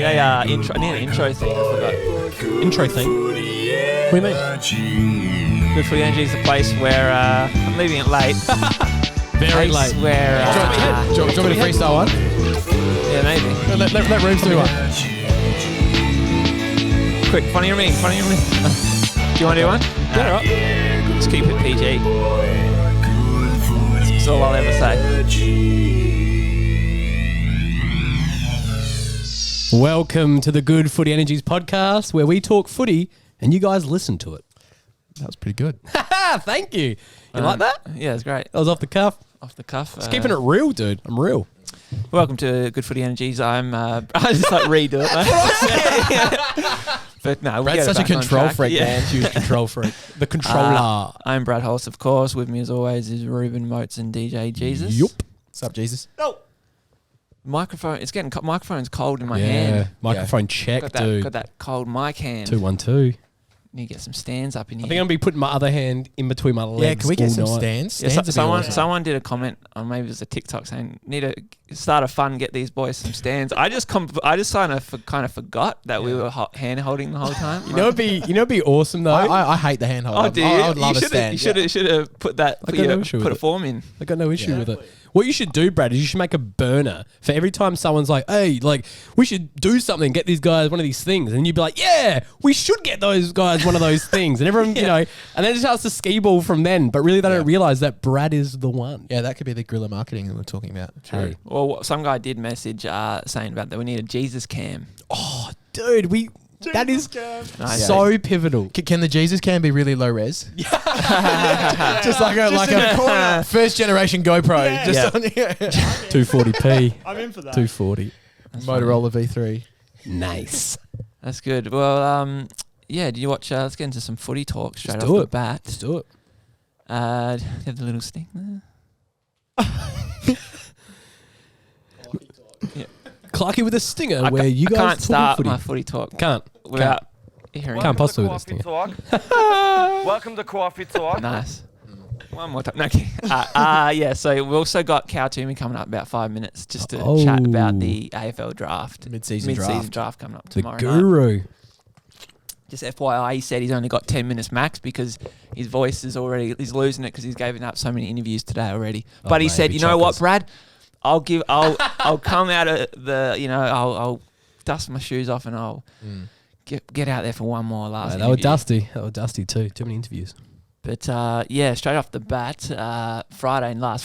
I need an intro thing. I forgot. Intro thing? What do you mean? Good Footy Energies is a place where I'm leaving it late. Very late. Where do you want me to freestyle one? yeah, maybe. Let Rooms do one. Quick, funny or mean? Do you want to do one? Yeah, right. Just keep it PG. That's all I'll ever say. Welcome to the Good Footy Energies Podcast, where we talk footy and you guys listen to it. That was pretty good. Thank you. You like that? Yeah, it's great. That was off the cuff. Off the cuff. Just keeping it real, dude. I'm real. Welcome to Good Footy Energies. I'm. I just like redo it. But no, we'll Brad's get such a it back on control track. freak, Yeah. man. Huge control freak. The controller. I'm Brad Hollis, of course. With me, as always, is Ruben Motes and DJ Jesus. Yup. What's up, Jesus? No. Microphone. It's getting. Microphone's cold in my hand. Microphone check, Got that, dude. got that cold mic hand. 212. Need to get some stands up in I here. think I'm going to be putting my other hand in between my legs. Yeah, can we get all some night. stands? Yeah, Stands would be awesome. someone did a comment, or maybe it was a TikTok saying, "Need to start a fund, get these boys some stands." I just kind of forgot that we were hand holding the whole time. You know, it'd be awesome though. I hate the handhold. Oh, dude, I would love a stand. You should have put that. I got no issue with Put a it. form in. I got no issue with it. What you should do, Brad, is you should make a burner for every time someone's like, hey, like, we should do something, get these guys one of these things. And you'd be like, yeah, we should get those guys one of those things. And everyone, you know, and then it starts to ski ball from then. But really, they don't realize that Brad is the one. Yeah, that could be the guerrilla marketing that we're talking about. True. Well, some guy did message saying about that we need a Jesus cam. Oh, dude, that is Nice. so pivotal. Can the Jesus cam be really low res? Just like a first generation GoPro. Just on 240p. I'm in for that. 240. Motorola V3. Nice. That's good. Well, yeah. Did you watch? Let's get into some footy talk straight Let's off do the it. bat. Let's do it. Have the little stick there. Clarky with a stinger where you guys can't talking start footy. my footy talk Can't. without hearing. Can't possibly with a stinger. Welcome to Coffee Talk. Nice. One more time. No, okay. Yeah, so we also got Cal Toomey coming up about 5 minutes just to chat about the AFL draft. Mid-season draft. Coming up The tomorrow night. guru. Just FYI, he said he's only got 10 minutes max because his voice is already, he's losing it because he's given up so many interviews today already. But he said, you know what, Brad? I'll come out of the, I'll dust my shoes off and I'll get out there for one more last They interview. were dusty. They were dusty too. Too many interviews. But yeah, straight off the bat, last Friday night,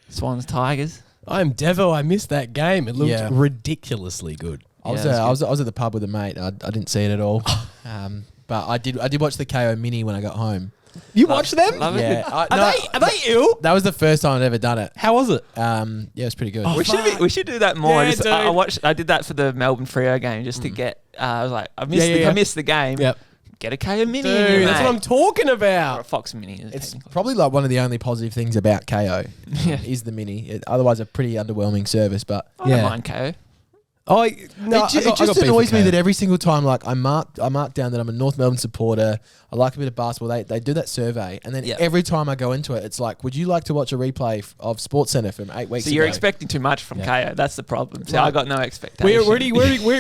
Swans Tigers. I'm Devo. I missed that game. It looked Yeah. ridiculously good. I was at the pub with a mate. I didn't see it at all. But I did watch the KO mini when I got home. You watched them? Love it. Yeah. Are they ill? That was the first time I'd ever done it. How was it? Yeah, it was pretty good. We should do that more. Yeah, Just, dude. I did that for the Melbourne Freo game just to get. I was like, I missed the game. Yep. Get a KO mini. Dude, that's what I'm talking Or a about. Fox mini. It's technically. probably like one of the only positive things about KO Yeah. is the mini. Otherwise, a pretty underwhelming service. But I don't mind KO. Oh, no, it just annoys me that every single time, like I mark down that I'm a North Melbourne supporter. I like a bit of basketball. They do that survey, and then every time I go into it, it's like, would you like to watch a replay of SportsCentre from 8 weeks ago? So you're expecting too much from KO. That's the problem. So I got no expectations.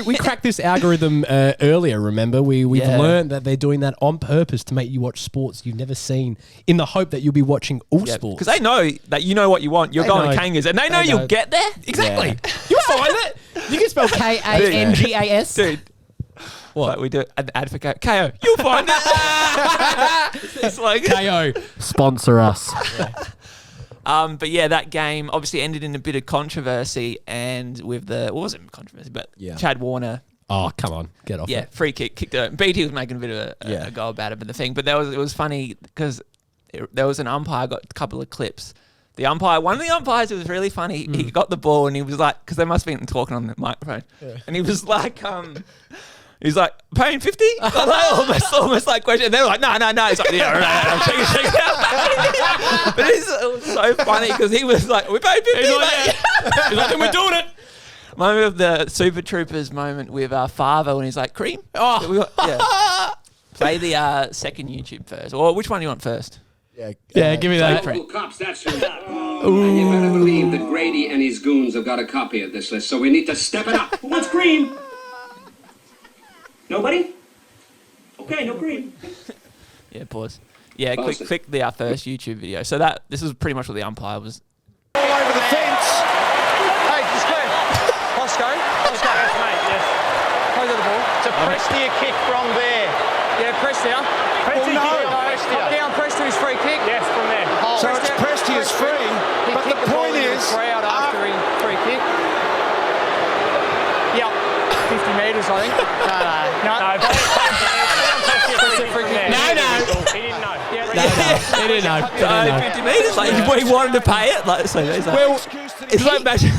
we cracked this algorithm earlier, remember? We've learned that they're doing that on purpose to make you watch sports you've never seen in the hope that you'll be watching all sports. Because they know that you know what you want. You're going to Kangas, and they know you'll get there. Exactly. You'll find it. You can spell Kangas. Dude. What? Like we do an advocate. KO, you'll find it. It's like KO. Sponsor us. But yeah, that game obviously ended in a bit of controversy, and with it wasn't controversy, but Chad Warner. Oh, come on. Get off Yeah, it. free kick, kicked it. BT was making a bit of a go about it, but the thing, but it was funny because there was an umpire got a couple of clips. One of the umpires, it was really funny. He got the ball and he was like, because they must have been talking on the microphone, and he was like, he's like, paying 50? almost like question. And they were like, no. He's like, yeah, right, check it out. But it was so funny because he was like, we paid 50. He's like, then we're doing it. Moment of the Super Troopers moment with Favo when he's like, cream? Play the second YouTube first. Or which one do you want first? Yeah, give me that. Local cops, that's who. And you better believe that Grady and his goons have got a copy of this list, so we need to step it up. Who wants green? Nobody? Okay, no green. Yeah, pause. Yeah, Awesome. click the first YouTube video. So this is pretty much what the umpire was. All over the fence. Hey, it's clear. Oscar. Yes, mate, yes. Play to the ball. It's a Prestia kick from there. Yeah, Prestia. Prestia's free kick. Yes, from there. So it's Prestia's free, but the point is... crowd after he free kick. Yep. 50 metres, I think. No. He didn't know. He didn't know. 50 metres. Like, he wanted to pay it. Like, so he's like, Well, it's like magic.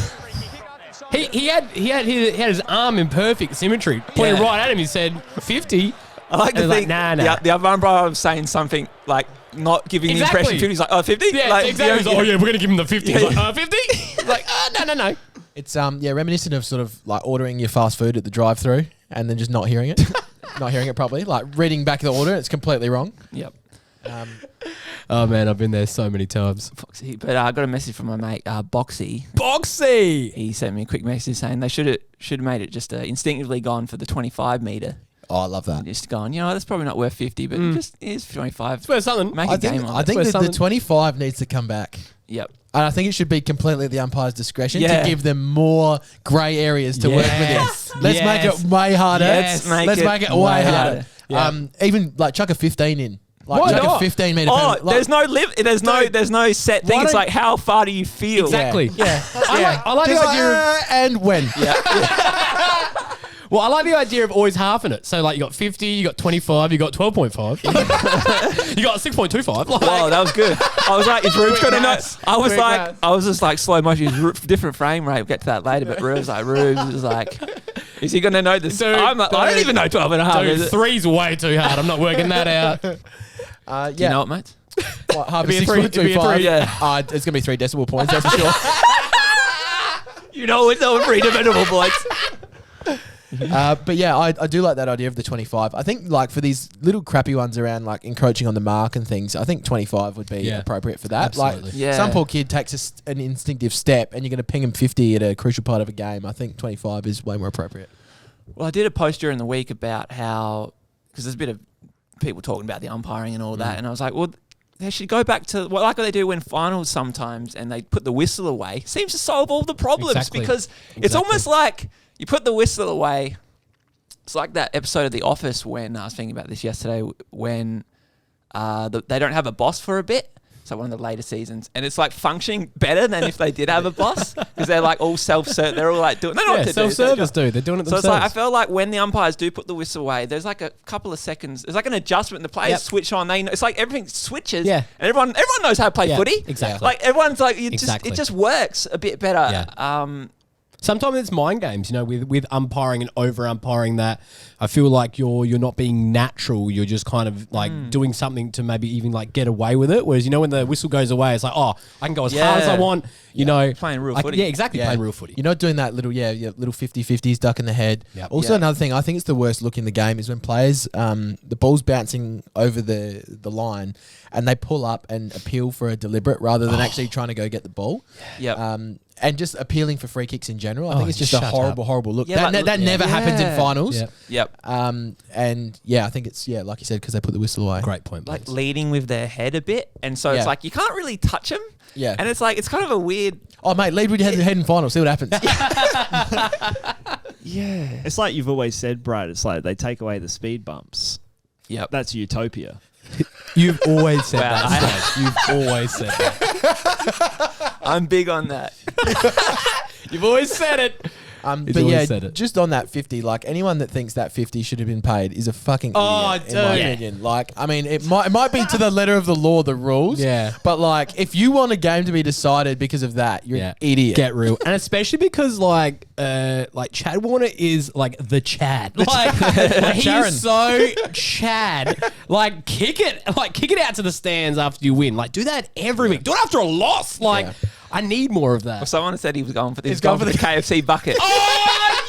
He had his arm in perfect symmetry, pointing Yeah. right at him. He said 50. I like to And think nah. the other umpire was saying something like not giving the impression 50. He's like, oh, 50? Yeah, like, exactly. He's like, oh yeah, we're gonna give him the 50. He's Yeah. like, 50? He's like, no. It's reminiscent of sort of like ordering your fast food at the drive-through and then just not hearing it, not hearing it properly. Like reading back the order, it's completely wrong. Yep. Oh man, I've been there so many times. Foxy. But I got a message from my mate, Boxy. Boxy. He sent me a quick message saying they should have made it just instinctively gone for the 25 metre. Oh, I love that. Just going, that's probably not worth 50, but just here's 25. It's worth something. Make a game on I it. think Where's that the something- 25 needs to come back. Yep. And I think it should be completely at the umpire's discretion Yeah. to give them more grey areas to work Yes. within. Let's make it way harder. Yes. Let's make it way harder. Yeah. Even like chuck a 15 in. Like Why chuck not? a 15 metre Oh, penalty. Like, there's no there's no set thing. Why It's don't- like how far do you feel? Exactly. Yeah. I like the Just idea of. and when. Well, I like the idea of always halving it. So like you got 50, you got 25, you got 12.5, you got 6.25. Like, Oh, that was good. I was like, is Rube's going to know? maths. I was Quick like, maths. I was just like slow motion, different frame rate. We'll get to that later. But Rube's like, is he going to know this? Dude, I'm like, I don't even know 12 and a half. dude, Is it? three's way too hard. I'm not working that out. Do you know it, mate? What, half It'd a be a three- it'd be a 6.25. three, yeah. It's going to be 3 decimal points, that's for sure. You know it's all three-dimensional, boys. But yeah, I do like that idea of the 25. I think like for these little crappy ones around like encroaching on the mark and things, I think 25 would be Yeah. appropriate for that. Absolutely. Like Yeah. some poor kid takes an instinctive step and you're going to ping him 50 at a crucial part of a game. I think 25 is way more appropriate. Well, I did a post during the week about how, because there's a bit of people talking about the umpiring and all that, and I was like, well, they should go back to like what they do in finals sometimes, and they put the whistle away. Seems to solve all the problems Exactly. because it's almost like you put the whistle away. It's like that episode of The Office when I was thinking about this yesterday when they don't have a boss for a bit. So one of the later seasons, and it's like functioning better than if they did have a boss because they're like all self-serve. They're all like doing. They know what to do. Self-service, dude. They're doing it So themselves. it's like I felt like when the umpires do put the whistle away, there's like a couple of seconds. There's like an adjustment. The players Yep. switch on. They know, it's like everything switches. Yeah. And everyone knows how to play Yeah, footy. exactly. Like everyone's like Exactly. it just works a bit better. Yeah. Sometimes it's mind games, with umpiring and over umpiring that. I feel like you're not being natural. You're just kind of like doing something to maybe even like get away with it. Whereas, when the whistle goes away, it's like, oh, I can go as hard as I Yeah. want, Playing real I footy. Yeah, exactly. Playing real footy. You're not doing that little 50-50s duck in the head. Yep. Also, Yeah. another thing, I think it's the worst look in the game is when players, the ball's bouncing over the line and they pull up and appeal for a deliberate rather than actually trying to go get the ball. Yep. And just appealing for free kicks in general. I think it's just shut a up. horrible look. Yeah, that like- never happens in Yeah. finals. Yep. Yep. And yeah, I think it's, like you said, because they put the whistle away. Great point. Like Blaze. leading with their head a bit, and so Yeah. it's like you can't really touch them. Yeah. And it's like it's kind of a weird. Oh, mate, lead with your head in final. See what happens. Yeah. It's like you've always said, Brad. It's like they take away the speed bumps. Yep. That's utopia. You've always said Wow. that. Steve. You've always said that. I'm big on that. You've always said it. But always yeah, said it. just on that 50, like anyone that thinks that 50 should have been paid is a fucking Oh, idiot, in my dude. opinion. Like, I mean, it might be to the letter of the law, the rules. Yeah. But like, if you want a game to be decided because of that, you're an idiot. Get real. And especially because like Chad Warner is like the Chad. Like he Sharon. is so Chad. Like kick it out to the stands after you win. Like do that every week. Do it after a loss. Like I need more of that. Someone said he was going for this. He's going for the KFC bucket. Oh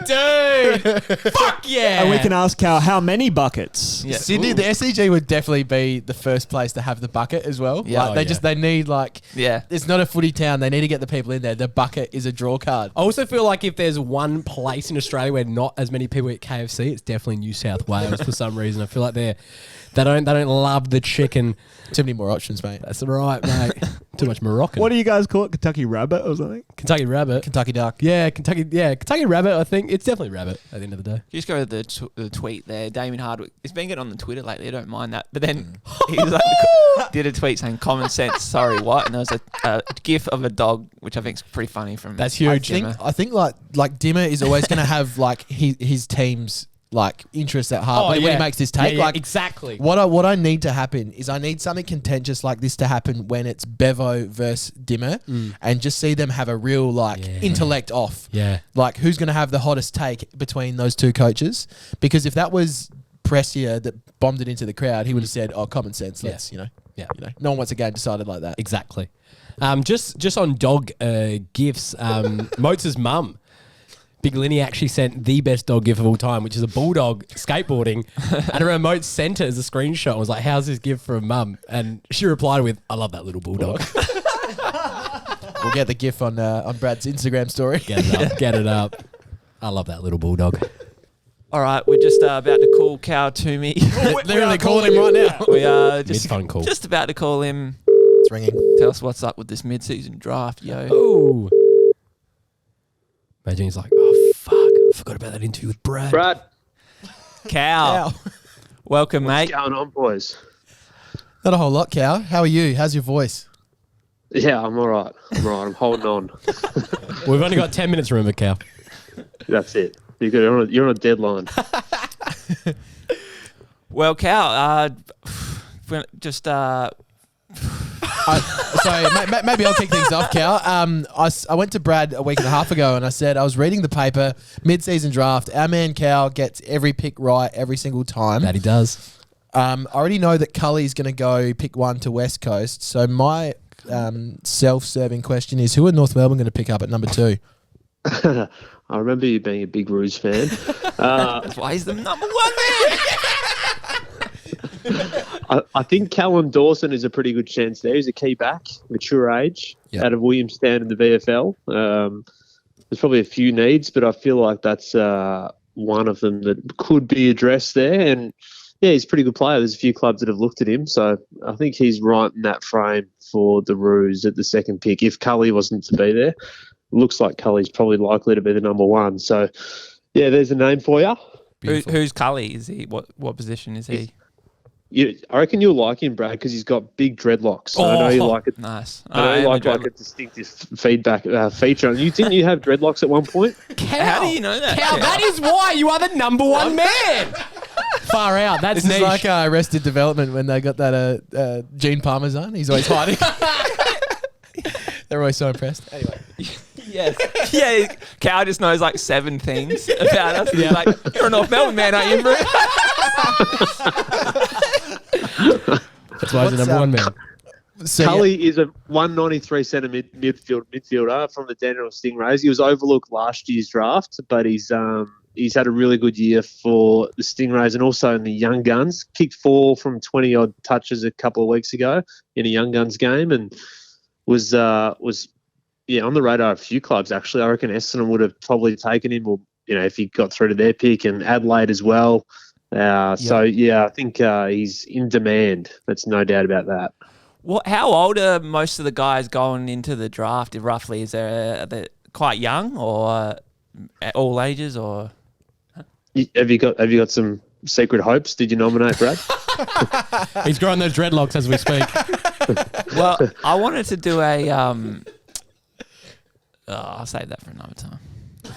yes! Dude. Fuck yeah. And we can ask how many buckets? Yes. Yeah. Sydney, the SCG would definitely be the first place to have the bucket as well. Yeah. Like, they need Yeah. it's not a footy town. They need to get the people in there. The bucket is a draw card. I also feel like if there's one place in Australia where not as many people eat KFC, it's definitely New South Wales for some reason. I feel like they don't love the chicken. Too many more options, mate. That's right, mate. Too much Moroccan. What do you guys call it? Kentucky Rabbit or something? Kentucky Rabbit. Kentucky Duck. Yeah, Kentucky Rabbit. I think it's definitely Rabbit at the end of the day. You just go to the tweet there. Damien Hardwick. It's been getting on the Twitter lately. I don't mind that. But then he was like, did a tweet saying "common sense." Sorry, what? And there was a gif of a dog, which I think is pretty funny. From That's huge. I think like Dimmer is always going to have like his team's like interests at heart when he makes this take. Yeah, like exactly. What I need to happen is I need something contentious like this to happen when it's Bevo versus Dimmer, and just see them have a real intellect off. Yeah. Like who's going to have the hottest take between those two coaches? Because if that was Prestia that bombed it into the crowd, he would have said, "Oh, common sense. Let's no one wants a game decided like that." Exactly. Just on dog gifts, Moats' mum, Big Linny, actually sent the best dog gift of all time, which is a bulldog skateboarding. And her Moats sent it as a screenshot and was like, "How's this gift from mum?" And she replied with, "I love that little bulldog." We'll get the gif on Brad's Instagram story. Get it up. Get it up. I love that little bulldog. All right, we're just about to call Cal Toomey. Literally calling him right now. We are Mid-phone call. just about to call him. It's ringing. Tell us what's up with this mid-season draft, yo. Ooh. Imagine he's like, "Oh, fuck. I forgot about that interview with Brad." Brad, Cal. Welcome, mate. what's going on, boys? Not a whole lot, Cal. How are you? How's your voice? Yeah, I'm all right. I'm holding on. We've only got 10 minutes, remember, Cal. That's it. You're on a deadline. Well, Cal, just Maybe I'll kick things off, Cal. I went to Brad a week and a half ago and I said I was reading the paper, mid-season draft. Our man Cal gets every pick right every single time. That he does. I already know that Cully's going to go pick one to West Coast. So my self-serving question is, who are North Melbourne going to pick up at number 2? I remember you being a big Roos fan. that's why he's the number one man. I think Callum Dawson is a pretty good chance there. He's a key back, mature age, out of Williamstown in the VFL. There's probably a few needs, but I feel like that's one of them that could be addressed there. And yeah, he's a pretty good player. There's a few clubs that have looked at him, so I think he's right in that frame for the Roos at the second pick. If Cully wasn't to be there, looks like Cully's probably likely to be the number one. So yeah, there's a name for you. Who's Cully? Is he what position is he? I reckon you'll like him, Brad, because he's got big dreadlocks. So I know you like it. Nice. I know you like a distinctive feedback feature. Didn't you have dreadlocks at one point? Cal, how do you know that? Cal, that is why you are the number one man. Far out. That's This niche. is like Arrested Development when they got that Gene Parmesan. He's always hiding. They're always so impressed. Anyway. Yes. Yeah, Cal just knows like 7 things about us. He's like, "You're a North Melbourne man, aren't you, bro?" That's why he's the number one man. So, Cully is a 193 centimetre midfielder from the Dandenong Stingrays. He was overlooked last year's draft, but he's had a really good year for the Stingrays and also in the Young Guns. Kicked 4 from 20 odd touches a couple of weeks ago in a Young Guns game, and was on the radar of a few clubs actually. I reckon Essendon would have probably taken him, or if he got through to their pick, and Adelaide as well. So yeah, I think he's in demand. There's no doubt about that. How old are most of the guys going into the draft? Roughly, are they quite young or at all ages? Or have you got some secret hopes? Did you nominate Brad? He's growing those dreadlocks as we speak. Well, I wanted to do a. I'll save that for another time.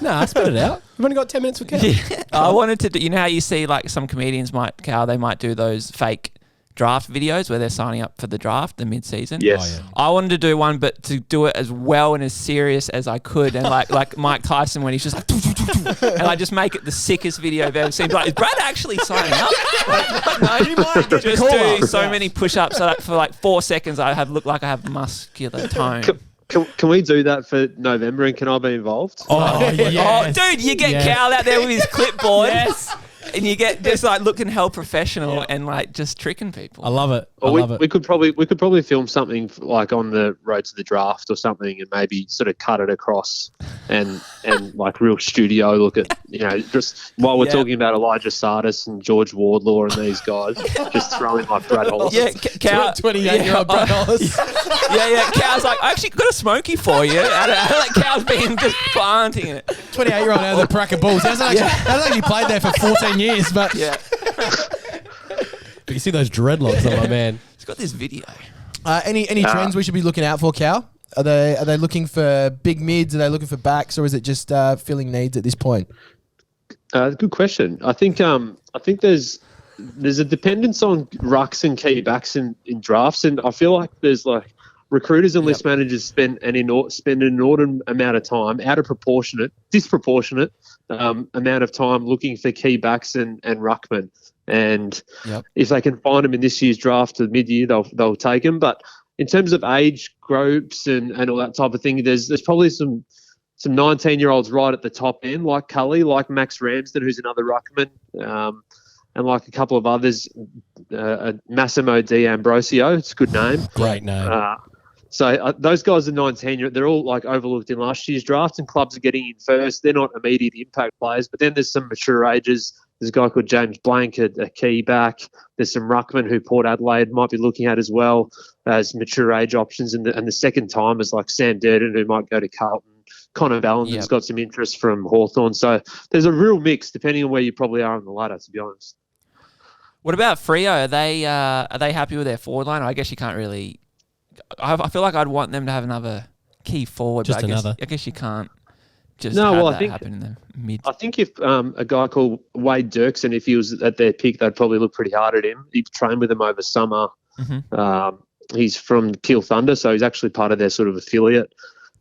Nah, spit it out. We've only got 10 minutes for Cal. Yeah. I wanted to do, you know how you see like some comedians they might do those fake draft videos where they're signing up for the draft, the mid-season. Yes. Oh, yeah. I wanted to do one, but to do it as well and as serious as I could, and like Mike Tyson when he's just like, and I just make it the sickest video I've ever seen. Like, is Brad actually signing up? No, you might just do so many push-ups so that for like 4 seconds I look like I have muscular tone. Can we do that for November, and can I be involved? Oh, yes. Oh, dude, you get Cal out there with his clipboard. Yes. and you get just like looking hell professional and like just tricking people. I love it. Well, I love it. we could probably film something like on the road to the draft or something, and maybe sort of cut it across and like real studio look at, just while we're talking about Elijah Sardis and George Wardlaw and these guys, just throw in like Brad Hollis. Yeah, Cow, 28-year-old Brad Hollis. yeah. Cow's like, I actually got a smoky for you. Like Cow's been just planting it. 28-year-old out of the Parrot Bulls. Hasn't actually played there for 14 years, but Yeah, But you see those dreadlocks on my man. he's got this video. any trends we should be looking out for, Cal? Are they looking for big mids? Are they looking for backs, or is it just filling needs at this point? Good question. I think there's a dependence on rucks and key backs in drafts, and I feel like there's like recruiters and list managers spend an inordinate amount of time, disproportionate amount of time looking for key backs and ruckmen. And if they can find them in this year's draft to mid-year, they'll take them. But in terms of age groups and all that type of thing, there's probably some 19-year-olds right at the top end, like Cully, like Max Ramsden, who's another ruckman, and like a couple of others, Massimo D'Ambrosio. It's a good name. Great name. So those guys are 19. They're all like overlooked in last year's draft, and clubs are getting in first. They're not immediate impact players, but then there's some mature ages. There's a guy called James Blank, a key back. There's some ruckmen who Port Adelaide might be looking at as well as mature age options, and the second timers like Sam Durden, who might go to Carlton. Connor Ballinden's got some interest from Hawthorn. So there's a real mix depending on where you probably are on the ladder, to be honest. What about Freo? Are they happy with their forward line? I guess you can't really. I feel like I'd want them to have another key forward. Just but another. I guess you can't just happen in the mid. I think if a guy called Wade Dirksen, if he was at their pick, they'd probably look pretty hard at him. He trained with them over summer. Mm-hmm. He's from Peel Thunder, so he's actually part of their sort of affiliate.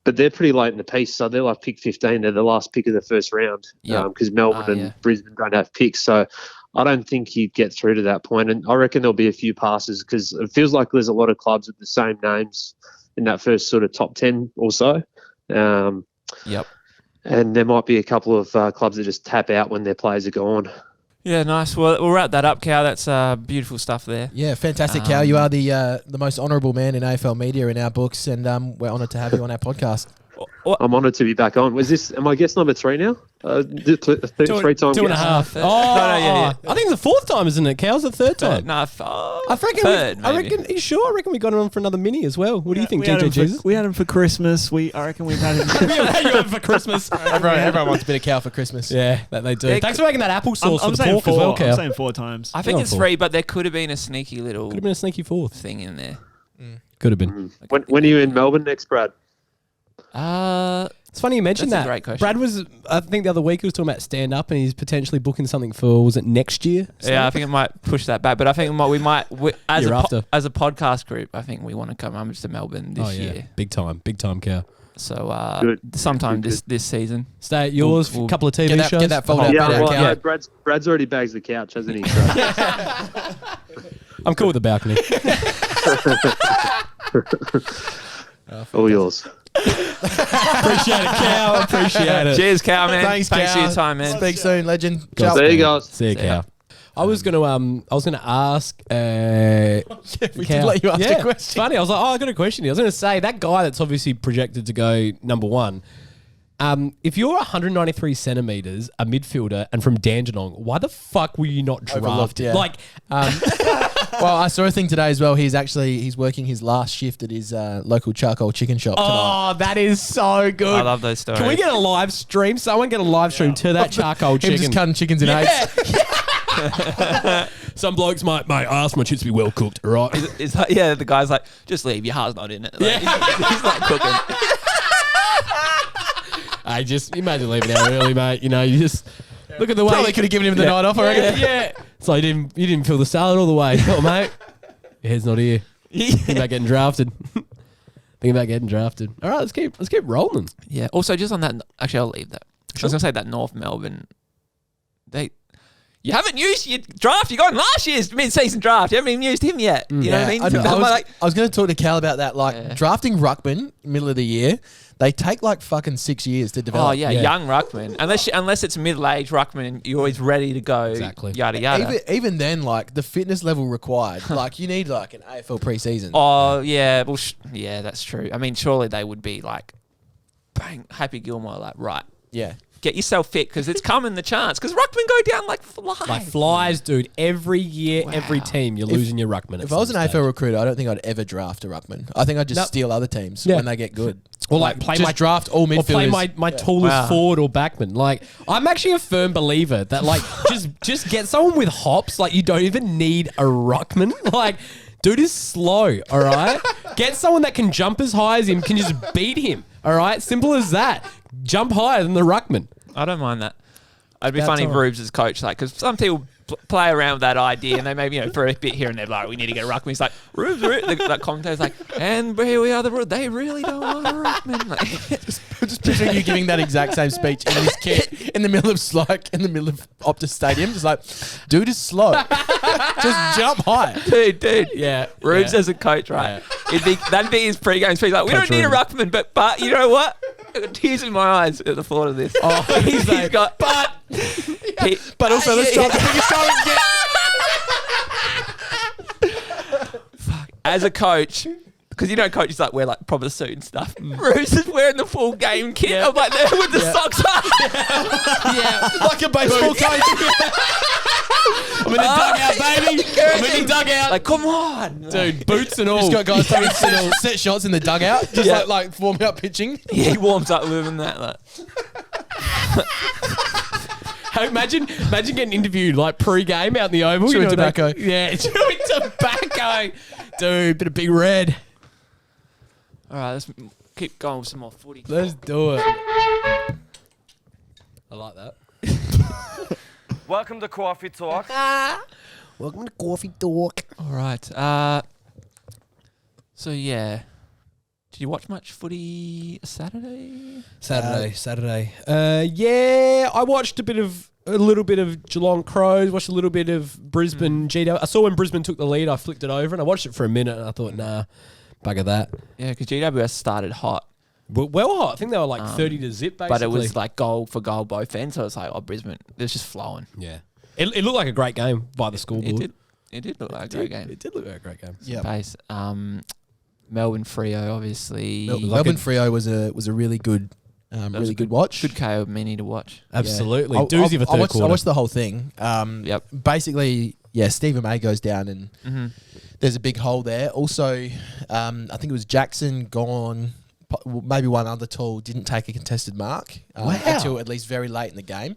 But they're pretty late in the piece, so they're like pick 15. They're the last pick of the first round because Melbourne and Brisbane don't have picks. So I don't think he'd get through to that point. And I reckon there'll be a few passes because it feels like there's a lot of clubs with the same names in that first sort of top 10 or so. And there might be a couple of clubs that just tap out when their players are gone. Yeah, nice. Well, we'll wrap that up, Cal. That's beautiful stuff there. Yeah, fantastic, Cal. You are the most honourable man in AFL media in our books, and we're honoured to have you on our podcast. I'm honoured to be back on. Am I guest number 3 now? 3 times. 2.5. No, yeah. I think it's the 4th time, isn't it? Cal's the 3rd time. No, I reckon. third, I reckon. Are you sure? I reckon we got him on for another mini as well. What do you think, JJ Jesus? We had him for Christmas. I reckon we've had him. We had you on for Christmas. Everyone wants a bit of Cal for Christmas. Yeah, that they do. Yeah, Thanks for making that applesauce I'm for the saying pork 4. as well, Cal. I'm saying 4 times. I think Go it's on, 3, but there could have been a sneaky little Could have been a sneaky 4th. thing in there. Could have been. When are you in Melbourne next, Brad? It's funny you mentioned That's that. a great question. Brad was, I think the other week he was talking about stand up and he's potentially booking something for, was it next year? Yeah, I think it might push that back, but I think we might as Year after. as a podcast group, I think we want to come to Melbourne this year. Big time, Cal. So sometime this season. Stay at yours, a couple of TV shows. Get that fold out. Yeah, Brad's already bags the couch, hasn't he? So. I'm cool with the balcony. All yours. Appreciate it, Cal. Appreciate it. Cheers, Cal, man. Thanks, for Cal. your time, man. Speak soon, legend. Ciao. There you go. See you, Cal. I was gonna ask. We did let you ask a question. It's funny. I was like, I got a question here. I was gonna say that guy that's obviously projected to go number 1. If you're 193 centimeters, a midfielder, and from Dandenong, why the fuck were you not Overlooked, drafted? yeah. Like, Well, I saw a thing today as well. He's working his last shift at his local charcoal chicken shop tonight. oh, that is so good. I love those stories. Can we get a live stream? Someone get a live stream to that charcoal Him chicken. just cutting chickens in eights. Some blokes might I ask my chips to be well cooked, all right? It's like, the guy's like, just leave. Your heart's not in it. Like, he's not cooking. I just imagine leaving out early, mate. You know, you just look at the way. Probably could have given him the night off, I reckon. Yeah. So you didn't fill the salad all the way, oh, mate. Your head's not here. Think about getting drafted. All right, let's keep rolling. Yeah. Also, just on that, actually, I'll leave that. I was gonna say that North Melbourne, you haven't used your draft. You got in last year's mid-season draft. You haven't even used him yet. You know what I mean? I was going to talk to Cal about that. Like drafting ruckman middle of the year, They take like fucking 6 years to develop. Oh yeah, young ruckman. Unless it's middle-aged ruckman and you're always ready to go. Exactly. Yada yada. Even then, like the fitness level required, like you need like an AFL preseason. Oh yeah, well yeah, that's true. I mean, surely they would be like, bang, Happy Gilmore, like right, Yeah. get yourself fit because it's coming the chance. Because ruckmen go down like flies. Like flies, dude. Every year, every team, you're losing your ruckman. If I was an AFL recruiter, I don't think I'd ever draft a ruckman. I think I'd just steal other teams when they get good. Or like play just draft all midfielders. Or play my tallest forward or backman. Like I'm actually a firm believer that like just get someone with hops. Like you don't even need a ruckman. Like dude is slow. All right, get someone that can jump as high as him, can just beat him. All right, simple as that. Jump higher than the ruckman. I don't mind that. It'd be funny if Rubes is coach, like, because some people play around with that idea and they maybe, for a bit here and there, like, we need to get a ruckman. He's like, Rubes, that commentator's like, and here we are, they really don't want a ruckman. Like, just picturing you giving that exact same speech in this kit in the middle of Optus Stadium, just like, dude is slow. Just jump high. Dude. Yeah. Rubes as a coach, right? Yeah. That'd be his pre-game speech. Like, we don't need a ruckman, but you know what? Tears in my eyes at the thought of this. Oh, he's got, but also let's start the biggest challenge again. Fuck. As a coach, because coaches like wear like proper suit and stuff. Rubes is wearing the full game kit. I'm like there with the socks on. Like a baseball coach. I'm in the dugout, baby. I'm in the dugout. Like, come on. Dude, boots and all. Just got guys doing set shots in the dugout. Just like warming up pitching. Yeah, he warms up with him that. Like. Hey, imagine getting interviewed like pre-game out in the Oval. Chewing tobacco. Chewing tobacco. Dude, bit of Big Red. All right, let's keep going with some more footy. Let's do it. I like that. Welcome to Coffee Talk. Welcome to Coffee Talk. All right. So yeah, did you watch much footy Saturday? Saturday. Yeah, I watched a little bit of Geelong Crows. Watched a little bit of Brisbane GW. I saw when Brisbane took the lead. I flicked it over and I watched it for a minute and I thought, nah, bugger that. Yeah, because GWS started hot. Well hot. I think they were like 30 to zip, basically. But it was like goal for goal both ends. So it's like, Brisbane, it was just flowing. Yeah. It looked like a great game by the scoreboard. It did look like a great game. It did look like a great game. Yeah. Pace. Melbourne Freo, obviously. Melbourne Freo was a really good good watch. Good KO mini to watch. Absolutely. Yeah. Doozy for third quarter. I watched the whole thing. Yep. Basically, Stephen May goes down and there's a big hole there. Also, I think it was Jackson gone. Maybe one other tall didn't take a contested mark until at least very late in the game.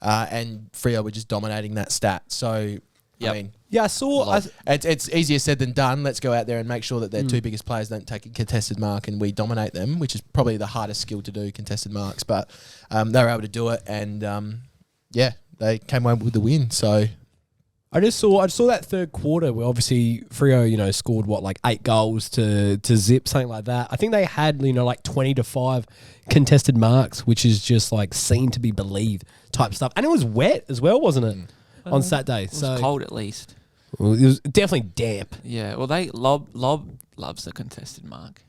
And Freo were just dominating that stat. So, I mean... Yeah, I saw... It's easier said than done. Let's go out there and make sure that their two biggest players don't take a contested mark and we dominate them, which is probably the hardest skill to do, contested marks. But they were able to do it and, they came away with the win. So... I saw that third quarter where obviously Freo, scored like 8 goals to zip, something like that. I think they had, like 20 to 5 contested marks, which is just like seen to be believed type stuff. And it was wet as well, wasn't it? On Saturday. It was cold at least. Well, it was definitely damp. Yeah, well Lob loves the contested mark.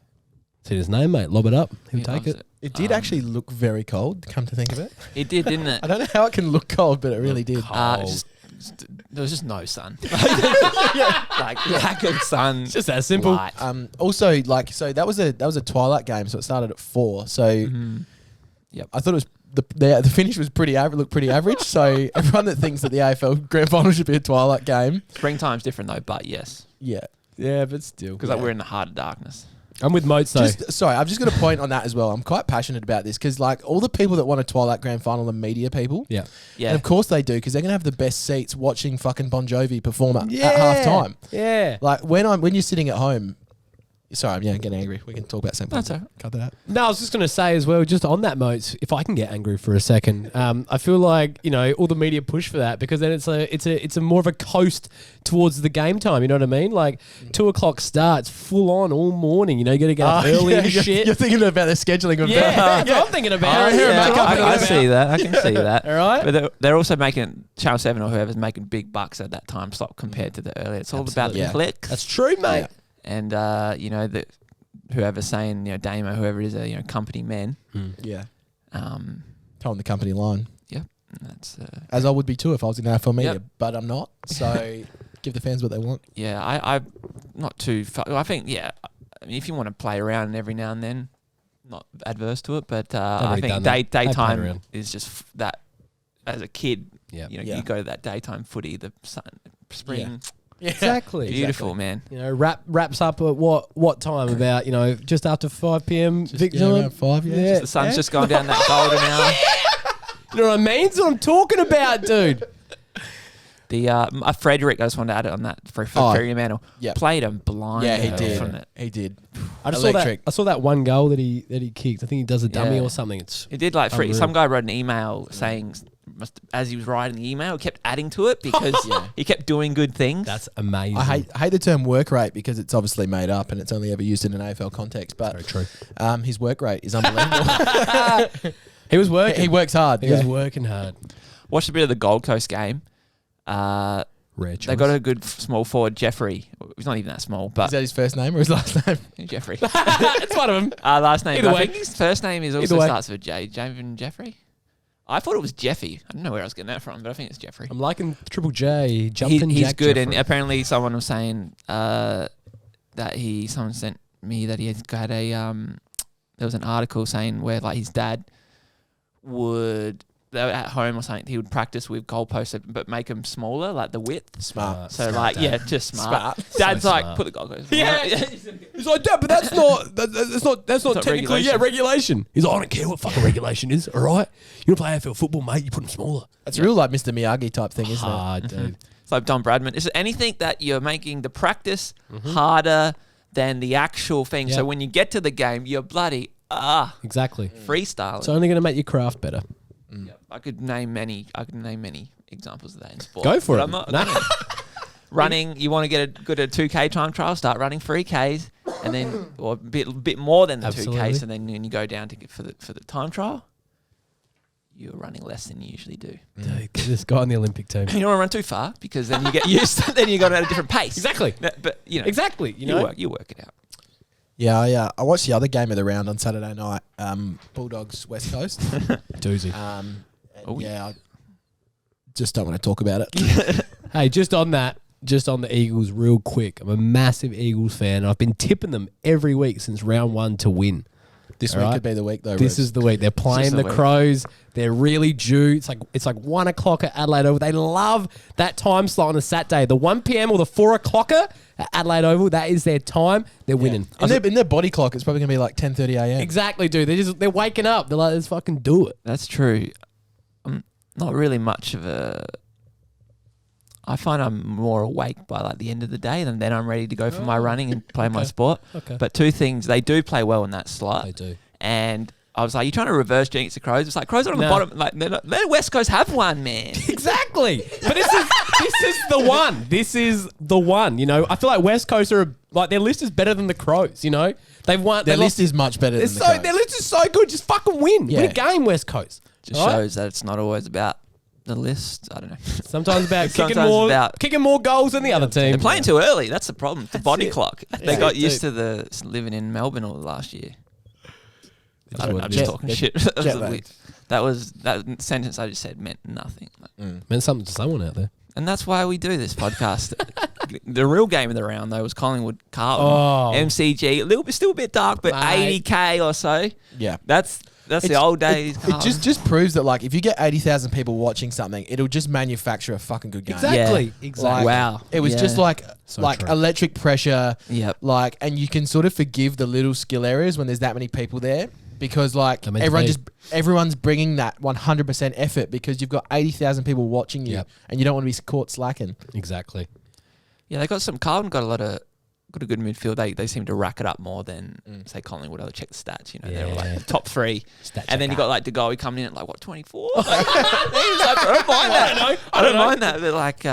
See his name, mate. Lob it up. He'll take it. It did actually look very cold, come to think of it. It did, didn't it? I don't know how it can look cold, but it really did. There was just no sun. Like lack of sun. It's just that simple. Light. Also, so that was a twilight game, so it started at 4. So, I thought it was the finish was looked pretty average. So everyone that thinks that the AFL Grand Final should be a twilight game, Springtime's different though, but yes, yeah, but still, because we're in the heart of darkness. I'm with Moats though. I've just got a point on that as well. I'm quite passionate about this because like all the people that want a twilight grand final are media people. Yeah. And of course they do because they're going to have the best seats watching fucking Bon Jovi perform at half time. Yeah. Like when you're sitting at home. Sorry, I'm getting angry. We can talk about something. That's all right. Cut that out. No, I was just going to say as well, just on that, Moats, if I can get angry for a second, I feel like, all the media push for that because then it's a more of a coast towards the game time, you know what I mean? Like 2 o'clock starts full on all morning, you got to get up early and shit. You're thinking about the scheduling of that. Yeah, I'm thinking about it. I see that. I can see that. All right. But they're also making Channel 7 or whoever's making big bucks at that time slot compared to the earlier. It's all about the clicks. That's true, mate. And, whoever's saying, Damo, whoever it is, company men. Yeah. Telling the company line. Yep. That's as I would be too if I was in AFL media, Yep. but I'm not. So give the fans what they want. Yeah, I'm not too. I think if you want to play around every now and then, not adverse to it, but I think daytime is just that. As a kid, you go to that daytime footy, the sun, spring. Yeah. Exactly. Beautiful, man. Wraps up at what time? About just after 5 p.m. Around 5. Yeah. The sun's just gone down that golden hour. You know what I mean? That's what I'm talking about, dude. The Frederick, I just wanted to add it on that for Fremantle. Yep. Played him blind. Yeah, he did. From it. He did. I saw that one goal that he kicked. I think he does a dummy or something. He did some guy wrote an email saying, as he was writing the email, kept adding to it because he kept doing good things. That's amazing. I hate the term work rate because it's obviously made up and it's only ever used in an AFL context. But very true. His work rate is unbelievable. He was working. He works hard. He was working hard. Watched a bit of the Gold Coast game. Rare choice. They got a good small forward, Jeffrey. He's not even that small, but is that his first name or his last name? Jeffrey. It's one of them. Last name. Either I way. think his first name starts with J. Javen Jeffrey. I thought it was Jeffy. I don't know where I was getting that from, but I think it's Jeffrey. I'm liking Triple J. He's good, Jeffrey. and apparently someone was saying someone sent me that he had a there was an article saying where like his dad they were at home or something, he would practice with goalposts but make them smaller, like the width. Smart. So Smart, like, Dad. just smart. Dad's So like, smart. put the goalposts. Yeah. He's like, Dad, but that's not technically regulation. He's like, I don't care what fucking regulation is, all right? You want to play AFL football, mate, you put them smaller. That's real like Mr. Miyagi type thing, isn't it? Dude. It's like Don Bradman. Is there anything that you're making the practice harder than the actual thing? Yep. So when you get to the game, you're bloody Exactly. freestyling. It's only going to make your craft better. Yep. I could name many examples of that in sport. Go for But it. I'm not No. running. You want to get good at a 2K time trial? Start running 3Ks, and then or a bit more than the Absolutely. 2Ks, and then when you go down to get for the time trial, you're running less than you usually do. Dude, get this guy on the Olympic team. You don't want to run too far because then you get used to then you got at a different pace. Exactly. But Exactly. you work it out. Yeah, I watched the other game of the round on Saturday night. Bulldogs West Coast. Doozy. I just don't want to talk about it. Hey, just on the Eagles real quick. I'm a massive Eagles fan. And I've been tipping them every week since round 1 to win. This All week right? could be the week though. This is the week. They're playing the the week. Crows. They're really due. It's like 1 o'clock at Adelaide Oval. They love that time slot on a Saturday. The 1 p.m. or the 4 o'clocker at Adelaide Oval. That is their time. They're winning. In their body clock, it's probably gonna be like 10:30 a.m. Exactly, dude. They're waking up. They're like, let's fucking do it. That's true. I'm not really much of a. I find I'm more awake by like the end of the day, and then I'm ready to go for my running and play my sport. Okay. But two things, they do play well in that slot. They do. And I was like, you're trying to reverse jinx the Crows. It's like Crows are on the bottom. Like let West Coast have one, man. Exactly. But this is the one. This is the one. I feel like West Coast are like their list is better than the Crows. They've won. Their list is much better than the Crows. Their list is so good. Just fucking win. Yeah. Win a game, West Coast. Just All right? shows that it's not always about the list. I don't know. Sometimes about Sometimes kicking more goals than the other team. They're playing too early. That's the problem. The body it. clock. They got used to the living in Melbourne all last year. I don't know. I'm just talking shit. That sentence I just said meant nothing. Meant something to someone out there. And that's why we do this podcast. The real game of the round though was Collingwood Carlton. Oh. MCG, still a bit dark, but Mate. 80K or so. Yeah. That's the old days. It just proves that like if you get 80,000 people watching something, it'll just manufacture a fucking good game. Exactly. Yeah. Exactly. Wow. It was just like true. electric pressure. Yep. Like, and you can sort of forgive the little skill areas when there's that many people there because like meant to be. everyone's bringing that 100% effort because you've got 80,000 people watching you Yep. and you don't want to be caught slacking. Exactly. Yeah, they got some. Carlton got a good midfield. They seem to rack it up more than say Collingwood. I'll check the stats. They're like the top 3, and then you got like De Goey coming in at like what 24. I don't mind that. But like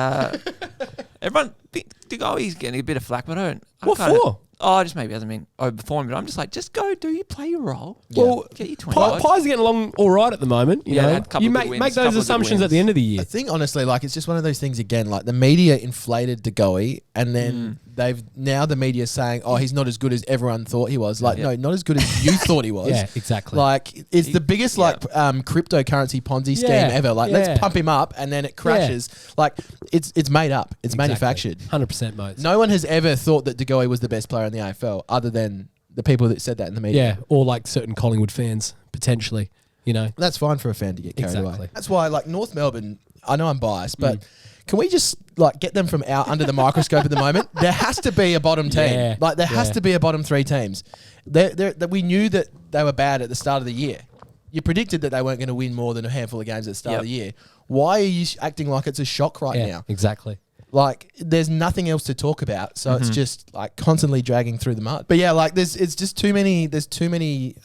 everyone, De Goey's getting a bit of flack, but What for? Just maybe hasn't been overperforming. But I'm just like, just go play your role. Well, Get your 20. Pies are getting along all right at the moment. You Yeah, know, had a couple you of make good wins, make couple those of good assumptions wins. at the end of the year. I think honestly, like it's just one of those things again. Like the media inflated De Goey, and then they've now the media saying, oh, he's not as good as everyone thought he was. Like, no, not as good as you thought he was. Yeah, exactly. Like, it's the biggest cryptocurrency Ponzi scheme ever. Like, let's pump him up, and then it crashes. Like, it's made up. It's manufactured. 100% modes. No one has ever thought that De Goey was the best player in the AFL, other than the people that said that in the media. Yeah, or like certain Collingwood fans potentially. You know, that's fine for a fan to get carried away. That's why, like, North Melbourne, I know I'm biased, but can we just like get them from out under the microscope at the moment? There has to be a bottom team. Yeah. Like, there has to be a bottom 3 teams. We knew that they were bad at the start of the year. You predicted that they weren't going to win more than a handful of games at the start of the year. Why are you acting like it's a shock right now? Exactly. Like, there's nothing else to talk about, so it's just like constantly dragging through the mud. But yeah, like it's just too many. There's too many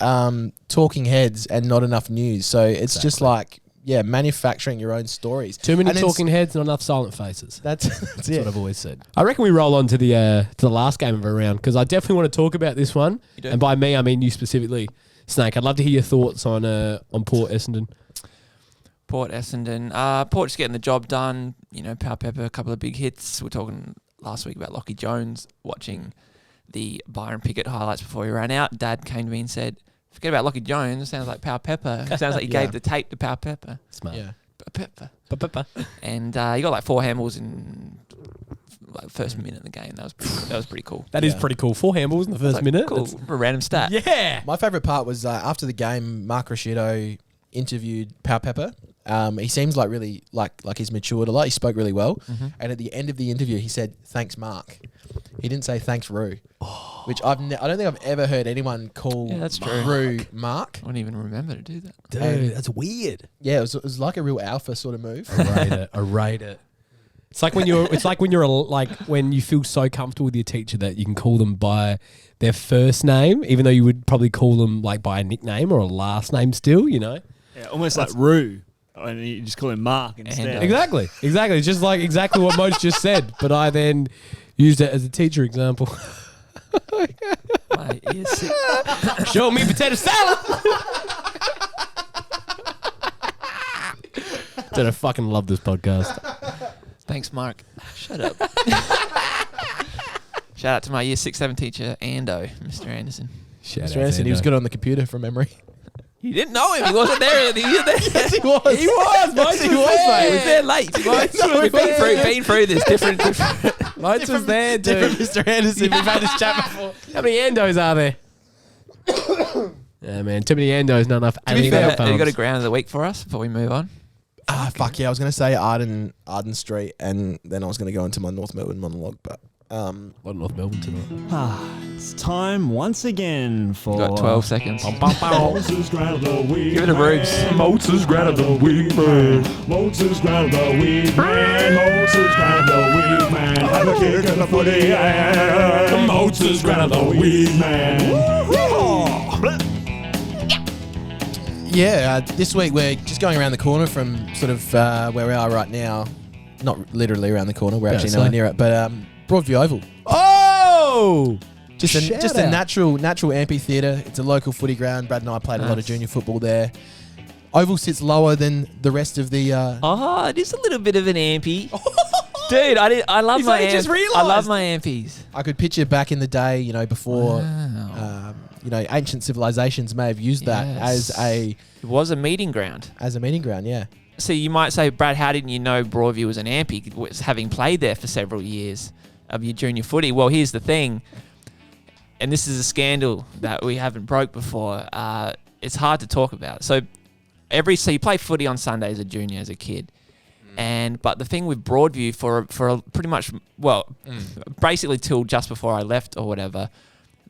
talking heads and not enough news. So it's just like manufacturing your own stories. Too many talking heads, not enough silent faces. That's what I've always said. I reckon we roll on to the last game of our round, because I definitely want to talk about this one. And by me, I mean you specifically, Snake. I'd love to hear your thoughts on Port Essendon. Port Essendon. Port just getting the job done. You know, Power Pepper, a couple of big hits. We're talking last week about Lockie Jones, watching the Byron Pickett highlights before he ran out. Dad came to me and said, forget about Lockie Jones. It sounds like Power Pepper. It sounds like you gave the tape to Power Pepper. Smart. Yeah. Pepper. And he got like 4 handballs in like first minute of the game. That was pretty cool. That is pretty cool. 4 handballs in the first minute. Cool. A random stat. Yeah. My favourite part was after the game, Mark Rashido interviewed Power Pepper. He seems like really like he's matured a lot. He spoke really well. And at the end of the interview, he said, "Thanks, Mark." He didn't say thanks, Roo, which I don't think I've ever heard anyone call Roo Mark. I don't even remember to do that. Dude, that's weird. Yeah, it was like a real alpha sort of move. I rate it. It's like when when you feel so comfortable with your teacher that you can call them by their first name, even though you would probably call them like by a nickname or a last name still, you know? Yeah, almost like Roo. And you just call him Mark instead. Exactly. It's just like exactly what Moj just said, but I then used it as a teacher example. My ear's sick. Show me potato salad. Dude, I fucking love this podcast. Thanks, Mark. Shut up. Shout out to my year 6-7 teacher, Ando, Mr. Anderson. Mr. Anderson, he was good on the computer from memory. You didn't know him. He wasn't there. Yes, he was. He was. Mike he was, mate. He was there late. We've been through this. Different. Mike was there, dude. Different Mr. Anderson. We've had this chat before. How many Andos are there? Yeah, man. Too many Andos, not enough. To be fair, have you got a ground of the week for us before we move on? Fuck yeah. I was going to say Arden Street, and then I was going to go into my North Melbourne monologue, but... What North Melbourne tonight? It's time once again for... You got 12 seconds. Moses ground of the week. Give it a Rubes. Moses ground of the week, man. Moses ground of the week, man. Moses ground of the week, man. Have a kick in the footy, yeah. Moses ground of the week, man. Yeah, this week we're just going around the corner from sort of where we are right now. Not literally around the corner. We're actually nowhere near it, but Broadview Oval. Oh! Just a natural amphitheatre. It's a local footy ground. Brad and I played a lot of junior football there. Oval sits lower than the rest of the... it is a little bit of an ampy. Dude, I love my amps. I love my ampies. I could picture back in the day, before... ancient civilizations may have used that as a... It was a meeting ground. As a meeting ground, yeah. So you might say, Brad, how didn't you know Broadview was an ampy, having played there for several years of your junior footy? Well, here's the thing, and this is a scandal that we haven't broke before. It's hard to talk about. So you play footy on Sunday as a junior, as a kid. But the thing with Broadview for pretty much, basically till just before I left or whatever,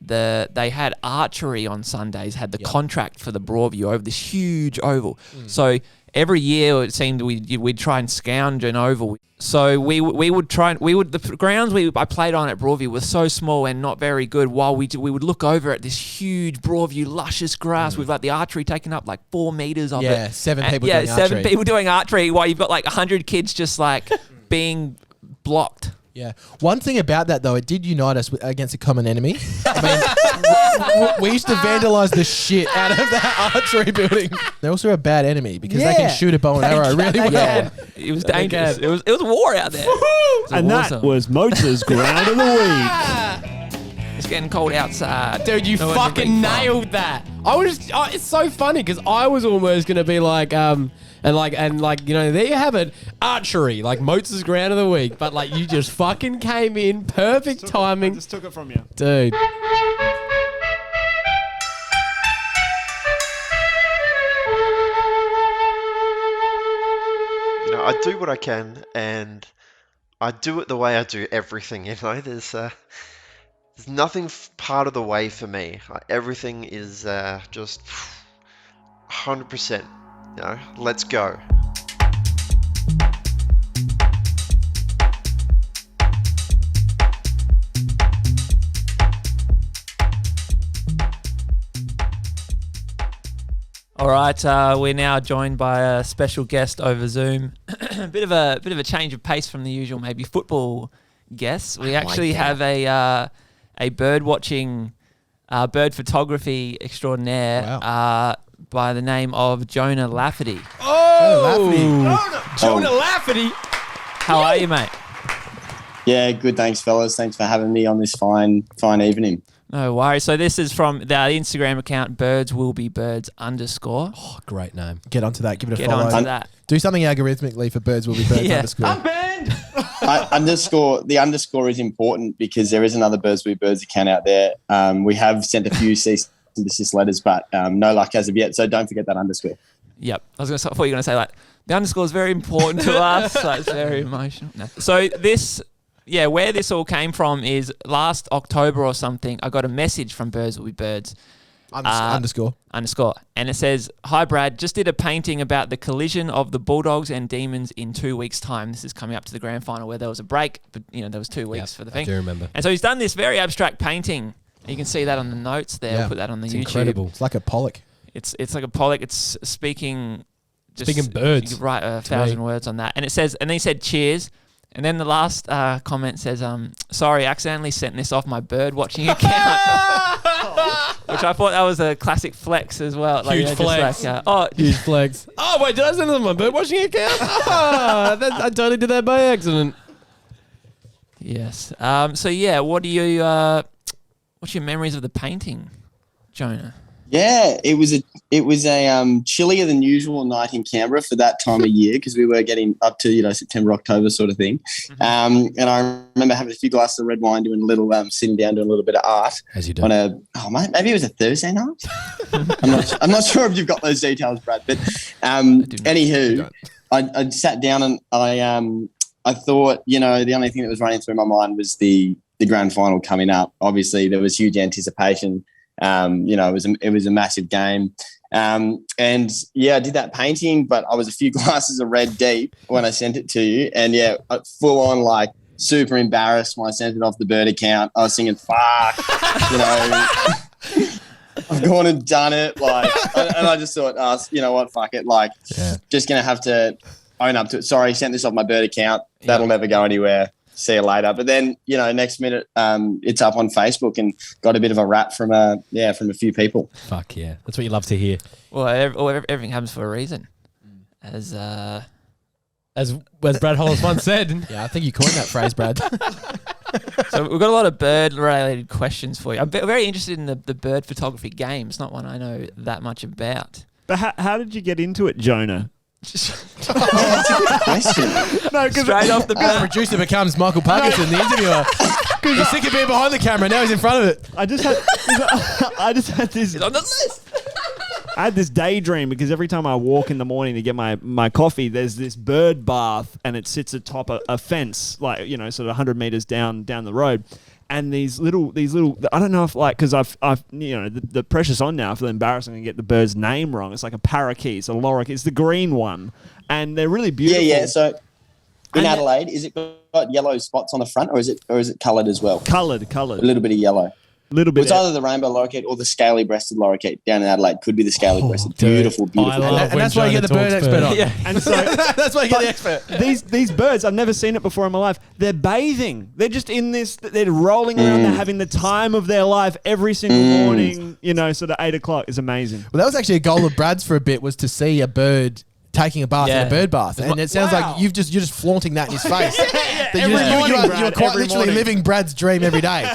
they had archery on Sundays, had the contract for the Broadview over this huge oval. So every year it seemed we'd try and scourge an oval. So the grounds I played on at Broadview were so small and not very good, while we would look over at this huge Broadview luscious grass with like the archery taking up like 4 meters of it. Yeah, 7 people doing archery. 7 people doing archery while you've got like 100 kids just like being blocked. Yeah. One thing about that, though, it did unite us against a common enemy. I mean, we used to vandalise the shit out of that archery building. They're also a bad enemy because they can shoot a bow and arrow really well. It was dangerous. It was a war out there. And that was Mozart's Ground of the Week. It's getting cold outside. Dude, you fucking nailed that. It's so funny because I was almost going to be like, there you have it, archery, like Mozart's Ground of the Week. But like, you just fucking came in, perfect timing. I just took it from you. Dude. I do what I can, and I do it the way I do everything. There's nothing part of the way for me. Everything is just 100%. Let's go. All right, we're now joined by a special guest over Zoom. a bit of a change of pace from the usual, maybe football guests. We actually have a bird watching, bird photography extraordinaire by the name of Jonah Lafferty. Jonah Lafferty. How are you, mate? Yeah, good. Thanks, fellas. Thanks for having me on this fine evening. No worries. So this is from the Instagram account birds will be birds _ Oh, great name. Get onto that. Give it a Get follow. onto that. Do something algorithmically for birds will be birds _ I'm banned. The underscore is important because there is another birds will be birds account out there. We have sent a few cease and desist letters, but no luck as of yet. So don't forget that underscore. Yep. I thought you were going to say like the underscore is very important to us. So it's very emotional. No. So this. Yeah, where this all came from is last October or something, I got a message from Birds Will Be Birds. Underscore. And it says, "Hi, Brad. Just did a painting about the collision of the Bulldogs and Demons in 2 weeks' time." This is coming up to the grand final where there was a break, but there was 2 weeks for the thing. I do remember. And so he's done this very abstract painting. You can see that on the notes there. Yeah. We'll put that on the YouTube. Incredible. It's like a Pollock. It's like a Pollock. It's speaking birds. You could write 1,000 words on that. And then he said, "Cheers." And then the last comment says, "Sorry, accidentally sent this off my bird watching account." Which I thought that was a classic flex as well. Huge flex. Huge flex. Oh, wait, did I send this on my bird watching account? I totally did that by accident. Yes. So, yeah, what's your memories of the painting, Jonah? Yeah, it was a chillier than usual night in Canberra for that time of year because we were getting up to September, October sort of thing. And I remember having a few glasses of red wine, doing a little sitting down doing a little bit of art. As you do. Maybe it was a Thursday night. I'm not sure if you've got those details, Brad. But anywho, I sat down and I thought the only thing that was running through my mind was the grand final coming up. Obviously, there was huge anticipation. It was a massive game. I did that painting, but I was a few glasses of red deep when I sent it to you. And full on super embarrassed when I sent it off the bird account. I was singing, "Fuck," I've gone and done it. And I just thought, you know what? Fuck it. Just going to have to own up to it. Sorry, sent this off my bird account. That'll never go anywhere. See you later. But then, next minute, it's up on Facebook and got a bit of a rap from a few people. Fuck yeah. That's what you love to hear. Well, everything happens for a reason. As Brad Hollis once said. Yeah, I think you coined that phrase, Brad. So we've got a lot of bird-related questions for you. I'm very interested in the bird photography game. It's not one I know that much about. But how did you get into it, Jonah? That's a good question. No, straight off the The bat. producer becomes Michael Parkinson, the interviewer. He's sick of being behind the camera. Now he's in front of it. I just had this. It's on the list. I had this daydream because every time I walk in the morning to get my coffee, there's this bird bath and it sits atop a fence, sort of 100 meters down the road. And these little, I don't know if because I've the pressure's on now. I feel embarrassed. I'm going to get the bird's name wrong. It's like a parakeet. It's a lorikeet. It's the green one. And they're really beautiful. Yeah. So in Adelaide, is it got yellow spots on the front or is it coloured as well? Coloured. A little bit of yellow. Little bit. It's either the rainbow lorikeet or the scaly-breasted lorikeet down in Adelaide. Could be the scaly-breasted. Beautiful, beautiful. And that's why you get the bird expert on. Yeah. And so that's why you get the expert. These birds, I've never seen it before in my life. They're bathing. They're just in this. They're rolling around. They're having the time of their life every single morning. Sort of 8 o'clock is amazing. Well, that was actually a goal of Brad's for a bit, was to see a bird taking a bath in a bird bath, and it sounds like you're just flaunting that in his face. You're quite literally living Brad's dream every day.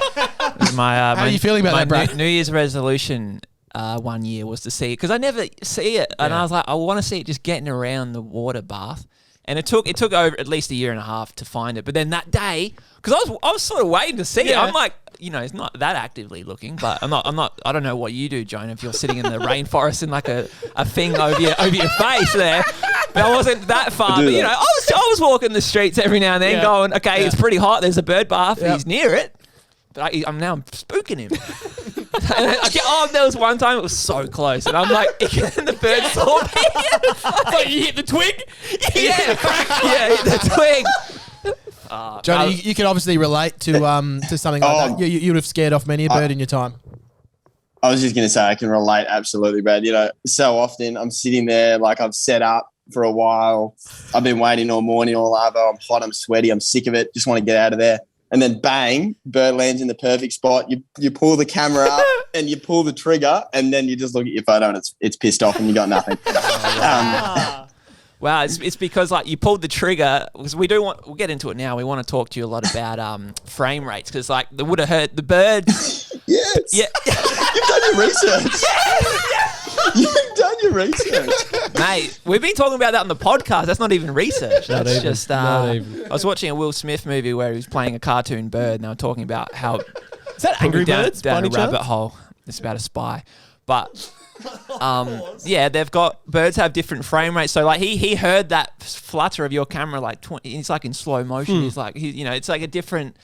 How are you feeling about that, Brad? New Year's resolution 1 year was to see it, because I never see it, and I was like, I want to see it just getting around the water bath. And it took over at least a year and a half to find it. But then that day, because I was sort of waiting to see it. I'm like, it's not that actively looking, but I'm not. I don't know what you do, Jonah, if you're sitting in the rainforest and like a thing over your face there. But I wasn't that far. But I was walking the streets every now and then, going, okay, it's pretty hot. There's a bird bath. He's near it. But I'm spooking him. There was one time it was so close, and I'm like, and the bird saw me. Like you hit the twig? Yeah, hit the twig. Johnny, you can obviously relate to something like that. You would have scared off many a bird in your time. I was just going to say I can relate absolutely, Brad. So often I'm sitting there, like I've set up for a while. I've been waiting all morning, all over. I'm hot, I'm sweaty, I'm sick of it. Just want to get out of there. And then bang, bird lands in the perfect spot. You pull the camera up and you pull the trigger, and then you just look at your photo and it's pissed off and you got nothing. Wow, it's because like you pulled the trigger, because we'll get into it now. We want to talk to you a lot about frame rates, because like they would have heard the birds. Yes. Yeah. You've done your research. You've done your research. Mate, we've been talking about that on the podcast. That's not even research. That's even, just I was watching a Will Smith movie where he was playing a cartoon bird, and they were talking about how is that Angry Birds down a chance? rabbit hole. It's about a spy. But birds have different frame rates. So like he heard that flutter of your camera like 20, it's like in slow motion. He's like it's like a different.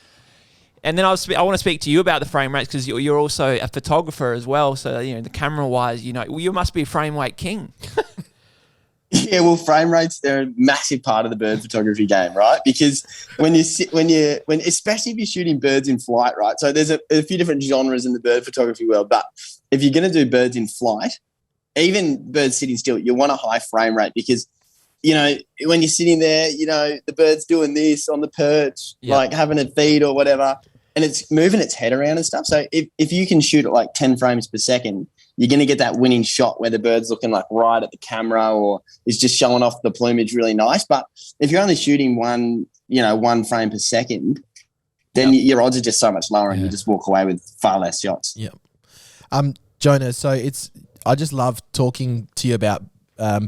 And then I want to speak to you about the frame rates, because you're also a photographer as well. So the camera wise, you must be a frame rate king. Yeah, well, frame rates, they're a massive part of the bird photography game, right? Because especially if you're shooting birds in flight, right? So there's a few different genres in the bird photography world, but if you're going to do birds in flight, even birds sitting still, you want a high frame rate, because when you're sitting there, the bird's doing this on the perch, like having a feed or whatever, and it's moving its head around and stuff. So if you can shoot at like 10 frames per second, you're going to get that winning shot where the bird's looking like right at the camera or is just showing off the plumage really nice. But if you're only shooting one frame per second, then your odds are just so much lower and you just walk away with far less shots. Yeah. Jonah, so I just love talking to you about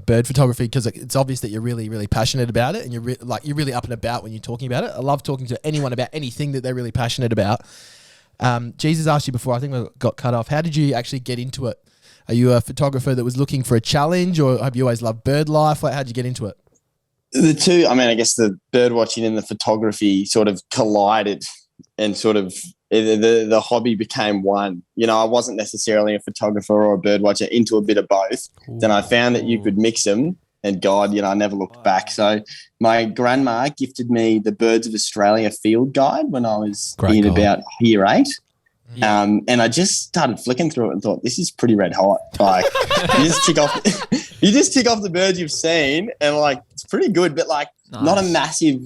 bird photography, because it's obvious that you're really, really passionate about it, and you're really up and about when you're talking about it. I love talking to anyone about anything that they're really passionate about. Jesus asked you before, I think we got cut off. How did you actually get into it? Are you a photographer that was looking for a challenge, or have you always loved bird life? How did you get into it? The two, I guess the bird watching and the photography sort of collided, and sort of the hobby became one. I wasn't necessarily a photographer or a bird watcher, into a bit of both. Ooh. Then I found that you could mix them, and God, I never looked back. So my grandma gifted me the Birds of Australia field guide when I was about year 8. Yeah. And I just started flicking through it and thought, this is pretty red hot. Like you just tick off the birds you've seen, and like it's pretty good, but like not a massive.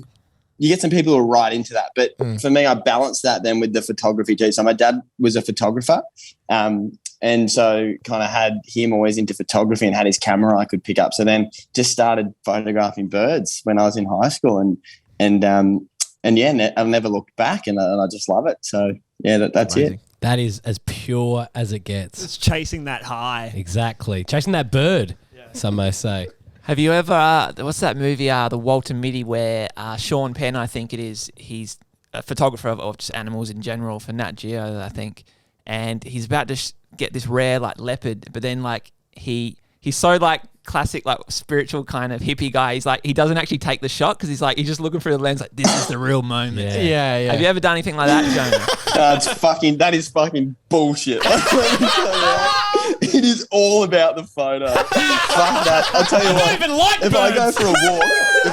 You get some people who are right into that, but for me, I balanced that then with the photography too. So my dad was a photographer, and so kind of had him always into photography and had his camera I could pick up. So then just started photographing birds when I was in high school, and I've never looked back, and I just love it. So yeah, that's amazing. It. That is as pure as it gets. It's chasing that high. Exactly. Chasing that bird, some may say. Have you ever, what's that movie, the Walter Mitty, where Sean Penn, I think it is, he's a photographer of just animals in general for Nat Geo, I think, and he's about to get this rare like leopard, but then like he's so like classic like spiritual kind of hippie guy. He's like, he doesn't actually take the shot because he's just looking through the lens like, this is the real moment. Yeah. Have you ever done anything like that, Jonah? That is fucking bullshit. It is all about the photo. Fuck that. I'll tell you what. I don't even like if birds.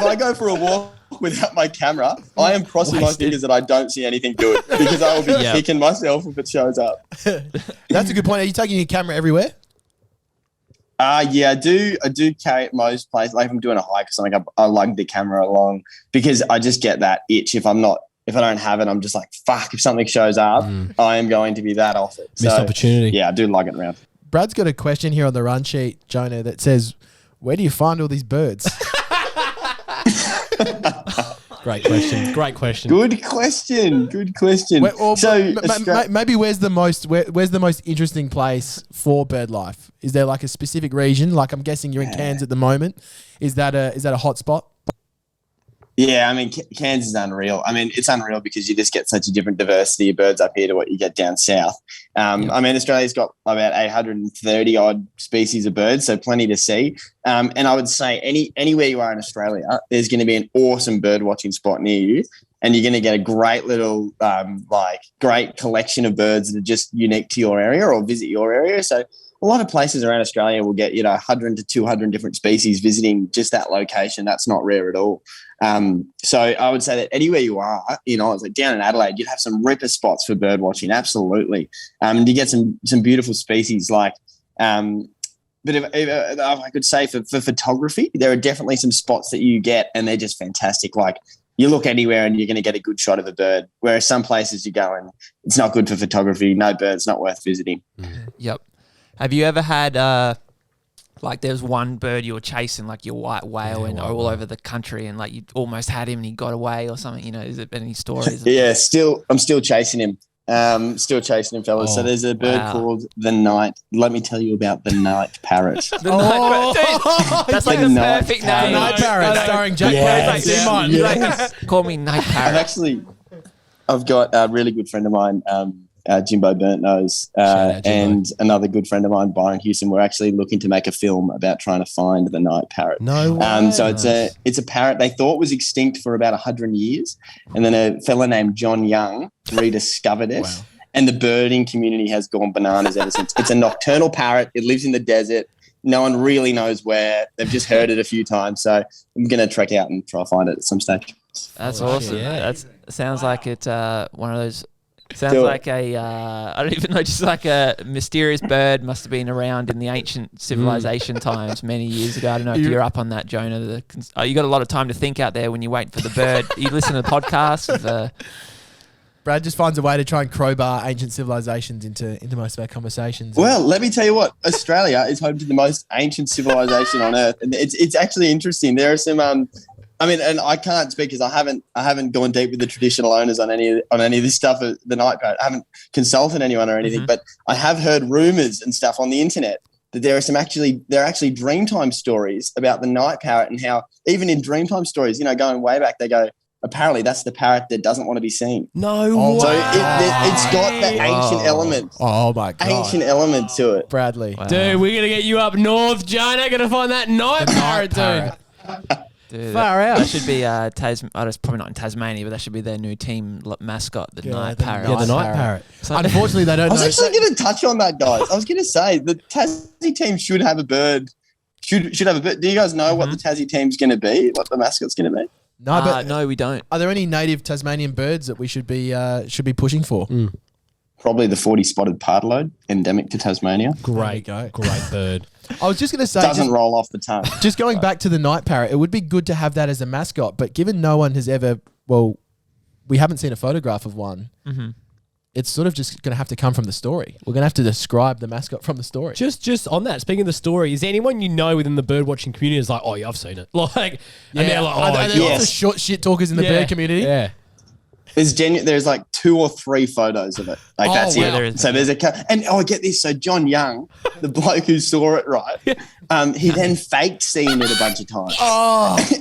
I go for a walk walk without my camera, I am crossing my fingers that I don't see anything good because I will be kicking myself if it shows up. That's a good point. Are you taking your camera everywhere? Yeah, I do carry it most places. Like if I'm doing a hike or something, I lug the camera along because I just get that itch. If I don't have it, I'm just like, fuck, if something shows up, I am going to be that off it. Missed opportunity. Yeah, I do lug it around. Brad's got a question here on the run sheet, Jonah, that says, where do you find all these birds? Great question. Great question. Good question. Good question. Maybe where's the most interesting place for bird life? Is there like a specific region? Like I'm guessing you're in Cairns at the moment. Is that a hot spot? Yeah, I mean, Cairns is unreal. I mean, it's unreal because you just get such a different diversity of birds up here to what you get down south. I mean, Australia's got about 830 odd species of birds, so plenty to see. And I would say anywhere you are in Australia, there's going to be an awesome bird watching spot near you, and you're going to get a great little, great collection of birds that are just unique to your area or visit your area. So a lot of places around Australia will get, 100 to 200 different species visiting just that location. That's not rare at all. So I would say that anywhere you are, it's like down in Adelaide, you'd have some ripper spots for bird watching. Absolutely. You get some beautiful species like, but if I could say for photography, there are definitely some spots that you get and they're just fantastic. Like you look anywhere and you're going to get a good shot of a bird, whereas some places you go and it's not good for photography. No birds, not worth visiting. Yep. Have you ever had, there's one bird you were chasing, like your white whale, all over the country, and like you almost had him and he got away or something? Is there been any stories? Yeah, I'm still chasing him. Fellas. So there's a bird called the night. Let me tell you about the night parrot. The night parrot. That's like the perfect name. The night parrot, starring Jack Parrot. Yes. Call me Night Parrot. I've got a really good friend of mine, Jimbo Burntnose, and another good friend of mine, Byron Houston. We're actually looking to make a film about trying to find the night parrot. No way. So it's a parrot they thought was extinct for about 100 years, and then a fella named John Young rediscovered it. Wow. And the birding community has gone bananas ever since. It's a nocturnal parrot. It lives in the desert. No one really knows where. They've just heard it a few times. So I'm going to trek out and try to find it at some stage. That's awesome. Yeah. That sounds like it's one of those. Sounds like I don't even know, just like a mysterious bird must have been around in the ancient civilization times many years ago. I don't know if you're up on that, Jonah. You got a lot of time to think out there when you wait for the bird. You listen to the podcast. Brad just finds a way to try and crowbar ancient civilizations into most of our conversations. Well, let me tell you what, Australia is home to the most ancient civilization on Earth. And it's actually interesting. There are some... and I can't speak because I haven't gone deep with the traditional owners on any of this stuff. The night parrot, I haven't consulted anyone or anything, but I have heard rumors and stuff on the internet that there are actually Dreamtime stories about the night parrot and how even in Dreamtime stories, going way back, they go, apparently that's the parrot that doesn't want to be seen. No, so it's got the ancient element. Oh my god, ancient element to it, Bradley. Wow. Dude, we're gonna get you up north, Jonah. Gonna find that night parrot, dude. Dude, far out. That should be it's probably not in Tasmania, but that should be their new team mascot, the night parrot. Yeah, the night parrot. So unfortunately, they don't know. I was actually going to touch on that, guys. I was going to say the Tassie team should have a bird. Should have a bird. Do you guys know what the Tassie team's going to be? What the mascot's going to be? No, no, we don't. Are there any native Tasmanian birds that we should be pushing for? Probably the 40-spotted pardalote, endemic to Tasmania. Great bird. I was just going to say... Doesn't roll off the tongue. Just going back to the night parrot, it would be good to have that as a mascot, but given no one has ever... Well, we haven't seen a photograph of one. Mm-hmm. It's sort of just going to have to come from the story. We're going to have to describe the mascot from the story. Just on that, speaking of the story, is there anyone you know within the bird watching community is like, oh, yeah, I've seen it? And they're like, are there lots of short shit talkers in the bird community? Yeah. There's like 2 or 3 photos of it. Like that's it. There is. So there's get this. So John Young, the bloke who saw it, right? He then faked seeing it a bunch of times.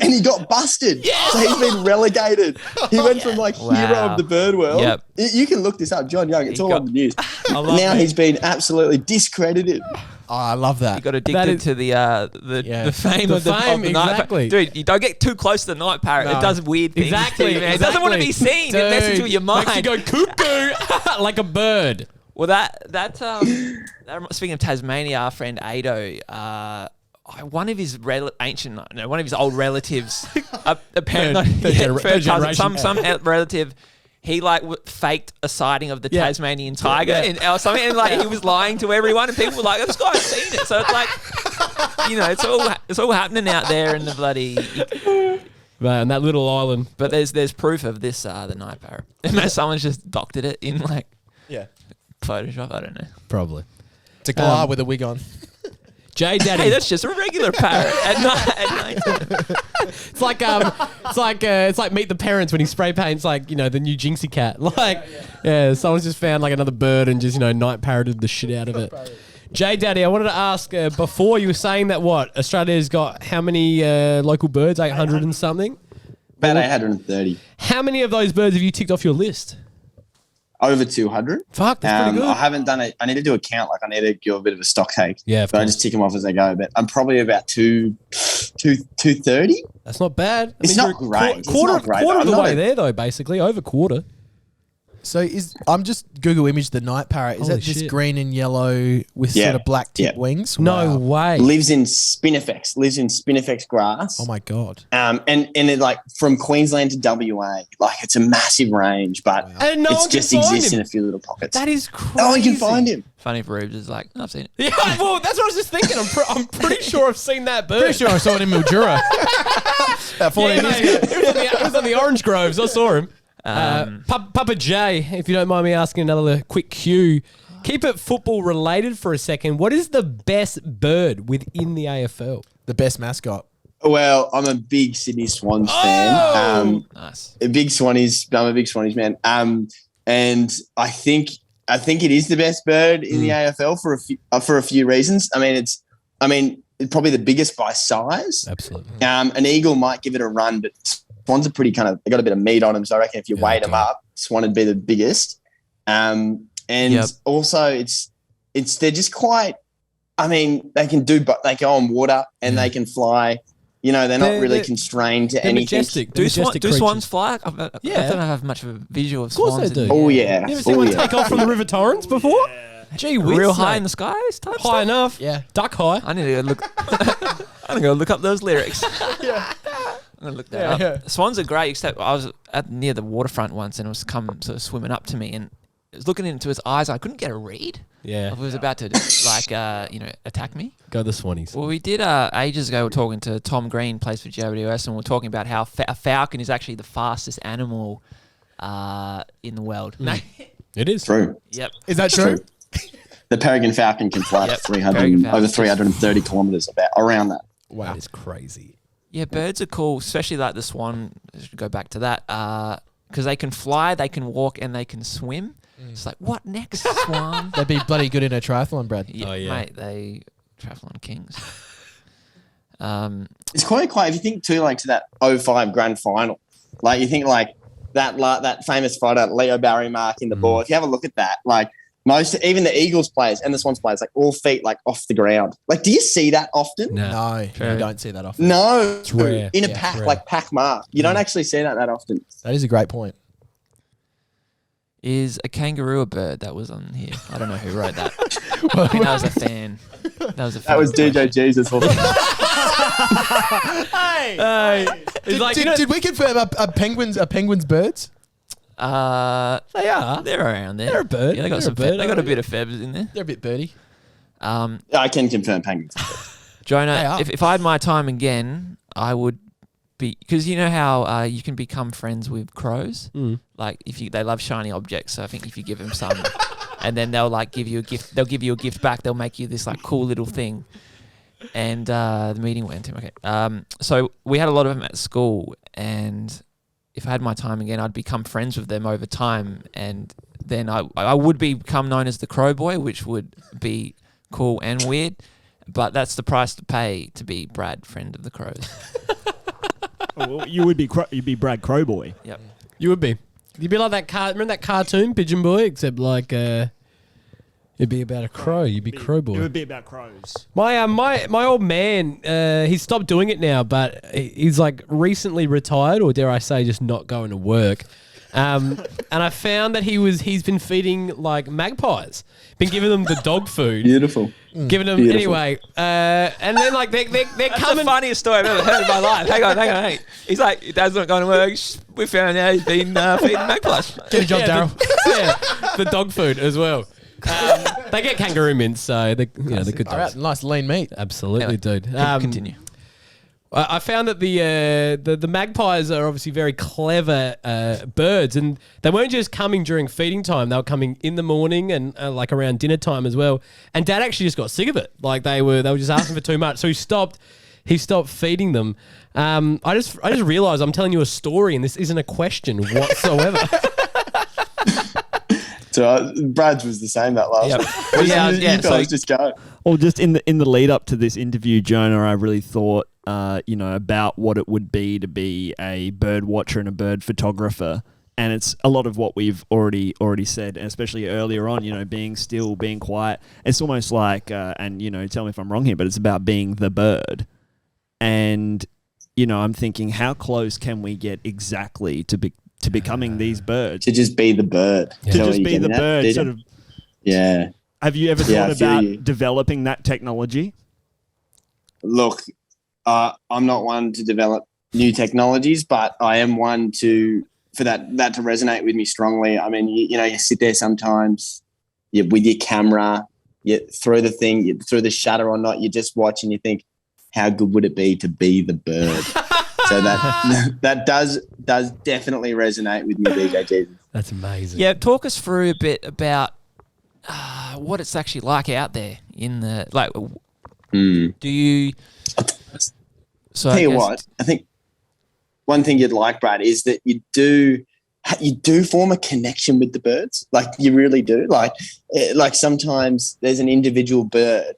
And he got busted. So he's been relegated. He went from hero of the bird world. Yep. You can look this up, John Young. It's all on the news. Now he's been absolutely discredited. Oh, I love that. You got addicted to the fame of the exactly. night parrot. Dude, you don't get too close to the night parrot. No. It does weird things. Exactly. It doesn't want to be seen. It messes with your mind. Makes you go cuckoo like a bird. Well, speaking of Tasmania, our friend Ado, one of his one of his old relatives, apparently third generation. some relative. He faked a sighting of the Tasmanian tiger or something, and he was lying to everyone, and people were like, "This guy's seen it." So it's it's all happening out there in the bloody man, that little island. But there's proof of this the night parrot. Someone's just doctored it in Photoshop. I don't know. Probably. It's a claw with a wig on. J Daddy. Hey, that's just a regular parrot at night. It's like Meet the Parents when he spray paints the new Jinxie cat. Someone's just found another bird and just night parroted the shit out of it. J Daddy, I wanted to ask before you were saying that Australia's got how many local birds? 800 and something. About 830. How many of those birds have you ticked off your list? Over 200. Fuck, that's pretty good. I haven't done it. I need to do a count. I need to give a bit of a stock take. Yeah, but I just tick them off as I go. But I'm probably about 230. That's not bad. It's not great. Quarter of the way there, though, basically. Over quarter. So I'm just Google image the night parrot. Is that just green and yellow with sort of black tip wings? No way. Lives in spinifex grass. Oh my god. And it from Queensland to WA, it's a massive range, but and no it just exists in a few little pockets. That is crazy. No one can find him. Funny if Rubes is I've seen it. Yeah, well, that's what I was just thinking. I'm pretty sure I've seen that bird. Pretty sure I saw it in Mildura. About 14 years ago. It was on the Orange Groves. I saw him. Papa J, if you don't mind me asking another quick cue, keep it football related for a second. What is the best bird within the AFL? The best mascot. Well, I'm a big Sydney Swans fan. Nice. I'm a big Swannies man. And I think it is the best bird in the AFL for a few reasons. It's probably the biggest by size. Absolutely. An eagle might give it a run, but Swans are pretty they got a bit of meat on them. So I reckon if you weighed them up, Swan would be the biggest. Also they're just quite, they can they go on water and they can fly. They're not really constrained to anything. Majestic. Do swans fly? I don't have much of a visual of swans. Of course they do. Oh, yeah. You ever seen one take off from the River Torrens before? Gee whiz. Real high in the skies type High stuff? enough. Yeah. Duck high. I need to go look. I'm going to go look up those lyrics. I'm going to look that up. Yeah. Swans are great, except I was near the waterfront once and it was sort of swimming up to me and it was looking into his eyes. I couldn't get a read. Yeah. It was about to attack me. Go the Swannies. Well, we did ages ago. We were talking to Tom Green, plays for GWS, and we were talking about how a falcon is actually the fastest animal in the world. No. It is. True. Yep. Is that true? The peregrine falcon can fly over 330 kilometres around that. Wow. That is crazy. Yeah, birds are cool, especially the swan. Go back to that because they can fly, they can walk, and they can swim. It's what next, swan? They'd be bloody good in a triathlon, Brad. Yeah, mate, they triathlon kings. It's quite if you think too to that 05 grand final. You think that famous photo, Leo Barry marking the ball. If you have a look at that, even the Eagles players and the Swans players, all feet off the ground. Do you see that often? No, you don't see that often. No, it's rare. In a pack, pack mark. You don't actually see that often. That is a great point. Is a kangaroo a bird? That was on here. I don't know who wrote that. I think that was a fan. That was DJ Jesus. Hey, did we confirm are penguins birds? They are. They're around there. They're a bird. Yeah, they got they got a bit of feathers in there. They're a bit birdy. I can confirm penguins. Jonah, if I had my time again, I would be, because you know how you can become friends with crows. They love shiny objects. So I think if you give them some, and then they'll give you a gift. They'll give you a gift back. They'll make you this cool little thing. And the meeting went. Okay. So we had a lot of them at school, and if I had my time again, I'd become friends with them over time, and then I would become known as the Crow Boy, which would be cool and weird, but that's the price to pay to be Brad, friend of the Crows. Well, you'd be Brad Crowboy. Yep. You would be. You'd be like that remember that cartoon Pigeon Boy, except it'd be about a crow. You'd be Crow Boy. It would be about crows. My old man, he's stopped doing it now, but he's recently retired, or dare I say, just not going to work. And I found that he's been feeding like magpies, been giving them the dog food. Beautiful. Giving them anyway, and then like they're That's coming. the funniest story I've ever heard in my life. Hang on. He's like, Dad's not going to work. We found out he's been feeding magpies. Get a job, Daryl. The dog food as well. They get kangaroo mints, so they're good All dogs. right, nice lean meat. Absolutely, Anyway, dude. Continue. I found that the magpies are obviously very clever birds, and they weren't just coming during feeding time; they were coming in the morning and like around dinner time as well. And Dad actually just got sick of it; like they were just asking for too much, so he stopped feeding them. I just realised I'm telling you a story, and this isn't a question whatsoever. So Brad's was the same that last Yep. one. Well, You guys just go. Or just in the lead up to this interview, Jonah, I really thought, about what it would be to be a bird watcher and a bird photographer. And it's a lot of what we've already said, and especially earlier on, being still, being quiet. It's almost like, and tell me if I'm wrong here, but it's about being the bird. And, I'm thinking, how close can we get exactly to becoming these birds? To just be the bird. To just be the bird, sort of. Yeah. Have you ever thought about developing that technology? Look, I'm not one to develop new technologies, but I am one for that to resonate with me strongly. I mean, you sit there sometimes with your camera, you throw the thing, you throw the shutter or not, you just watch and you think, how good would it be to be the bird? So that does definitely resonate with me, DJ Jesus. That's amazing. Yeah, talk us through a bit about what it's actually like out there in the Do you? So Tell you what, I think one thing you'd like, Brad, is that you do form a connection with the birds. Like you really do. Like sometimes there's an individual bird,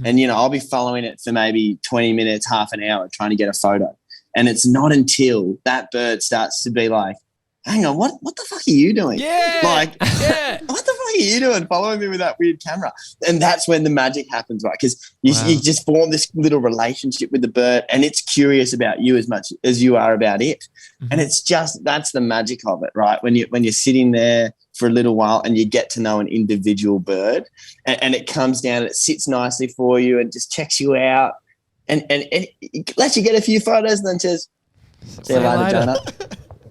and I'll be following it for maybe 20 minutes, half an hour, trying to get a photo. And it's not until that bird starts to be like, hang on, what the fuck are you doing? Yeah. What the fuck are you doing following me with that weird camera? And that's when the magic happens, right? Because you just form this little relationship with the bird, and it's curious about you as much as you are about it. And it's just, that's the magic of it, right? When you're sitting there for a little while and you get to know an individual bird, and it comes down and it sits nicely for you and just checks you out. And it lets you get a few photos and then says, see you later, Jonah.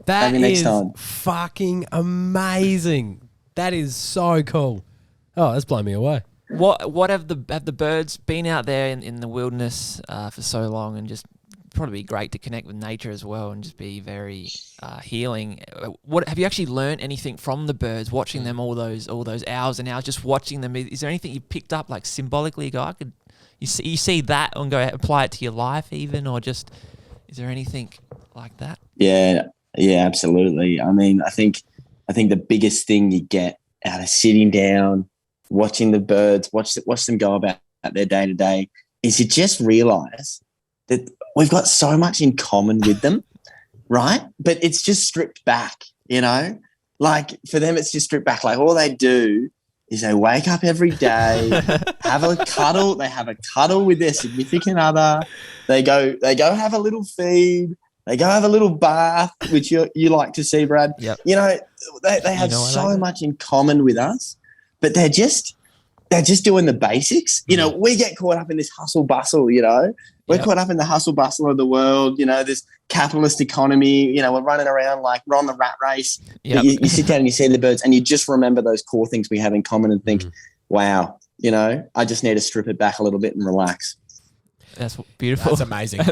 That Maybe next is time. fucking amazing. That is so cool. Oh, that's blown me away. What have the birds been out there in the wilderness for so long, and just probably great to connect with nature as well, and just be very healing. What have you actually learned anything from the birds, watching them all those hours and hours, just watching them? Is there anything you picked up like symbolically? You see that and go apply it to your life even, or just is there anything like that? Yeah, absolutely. I mean, I think the biggest thing you get out of sitting down, watching the birds, watch them go about their day to day, is you just realise that we've got so much in common with them, right? But it's just stripped back, Like for them, it's just stripped back. Like all they do is they wake up every day, have a cuddle. They have a cuddle with their significant other. They go have a little feed. They go have a little bath, which you like to see, Brad. Yep. They have so much in common with us, but they're just doing the basics. We get caught up in this hustle bustle, We're caught up in the hustle bustle of the world, this capitalist economy, we're running around like we're on the rat race. Yep. You sit down and you see the birds and you just remember those core things we have in common and think, wow, I just need to strip it back a little bit and relax. That's beautiful. That's amazing.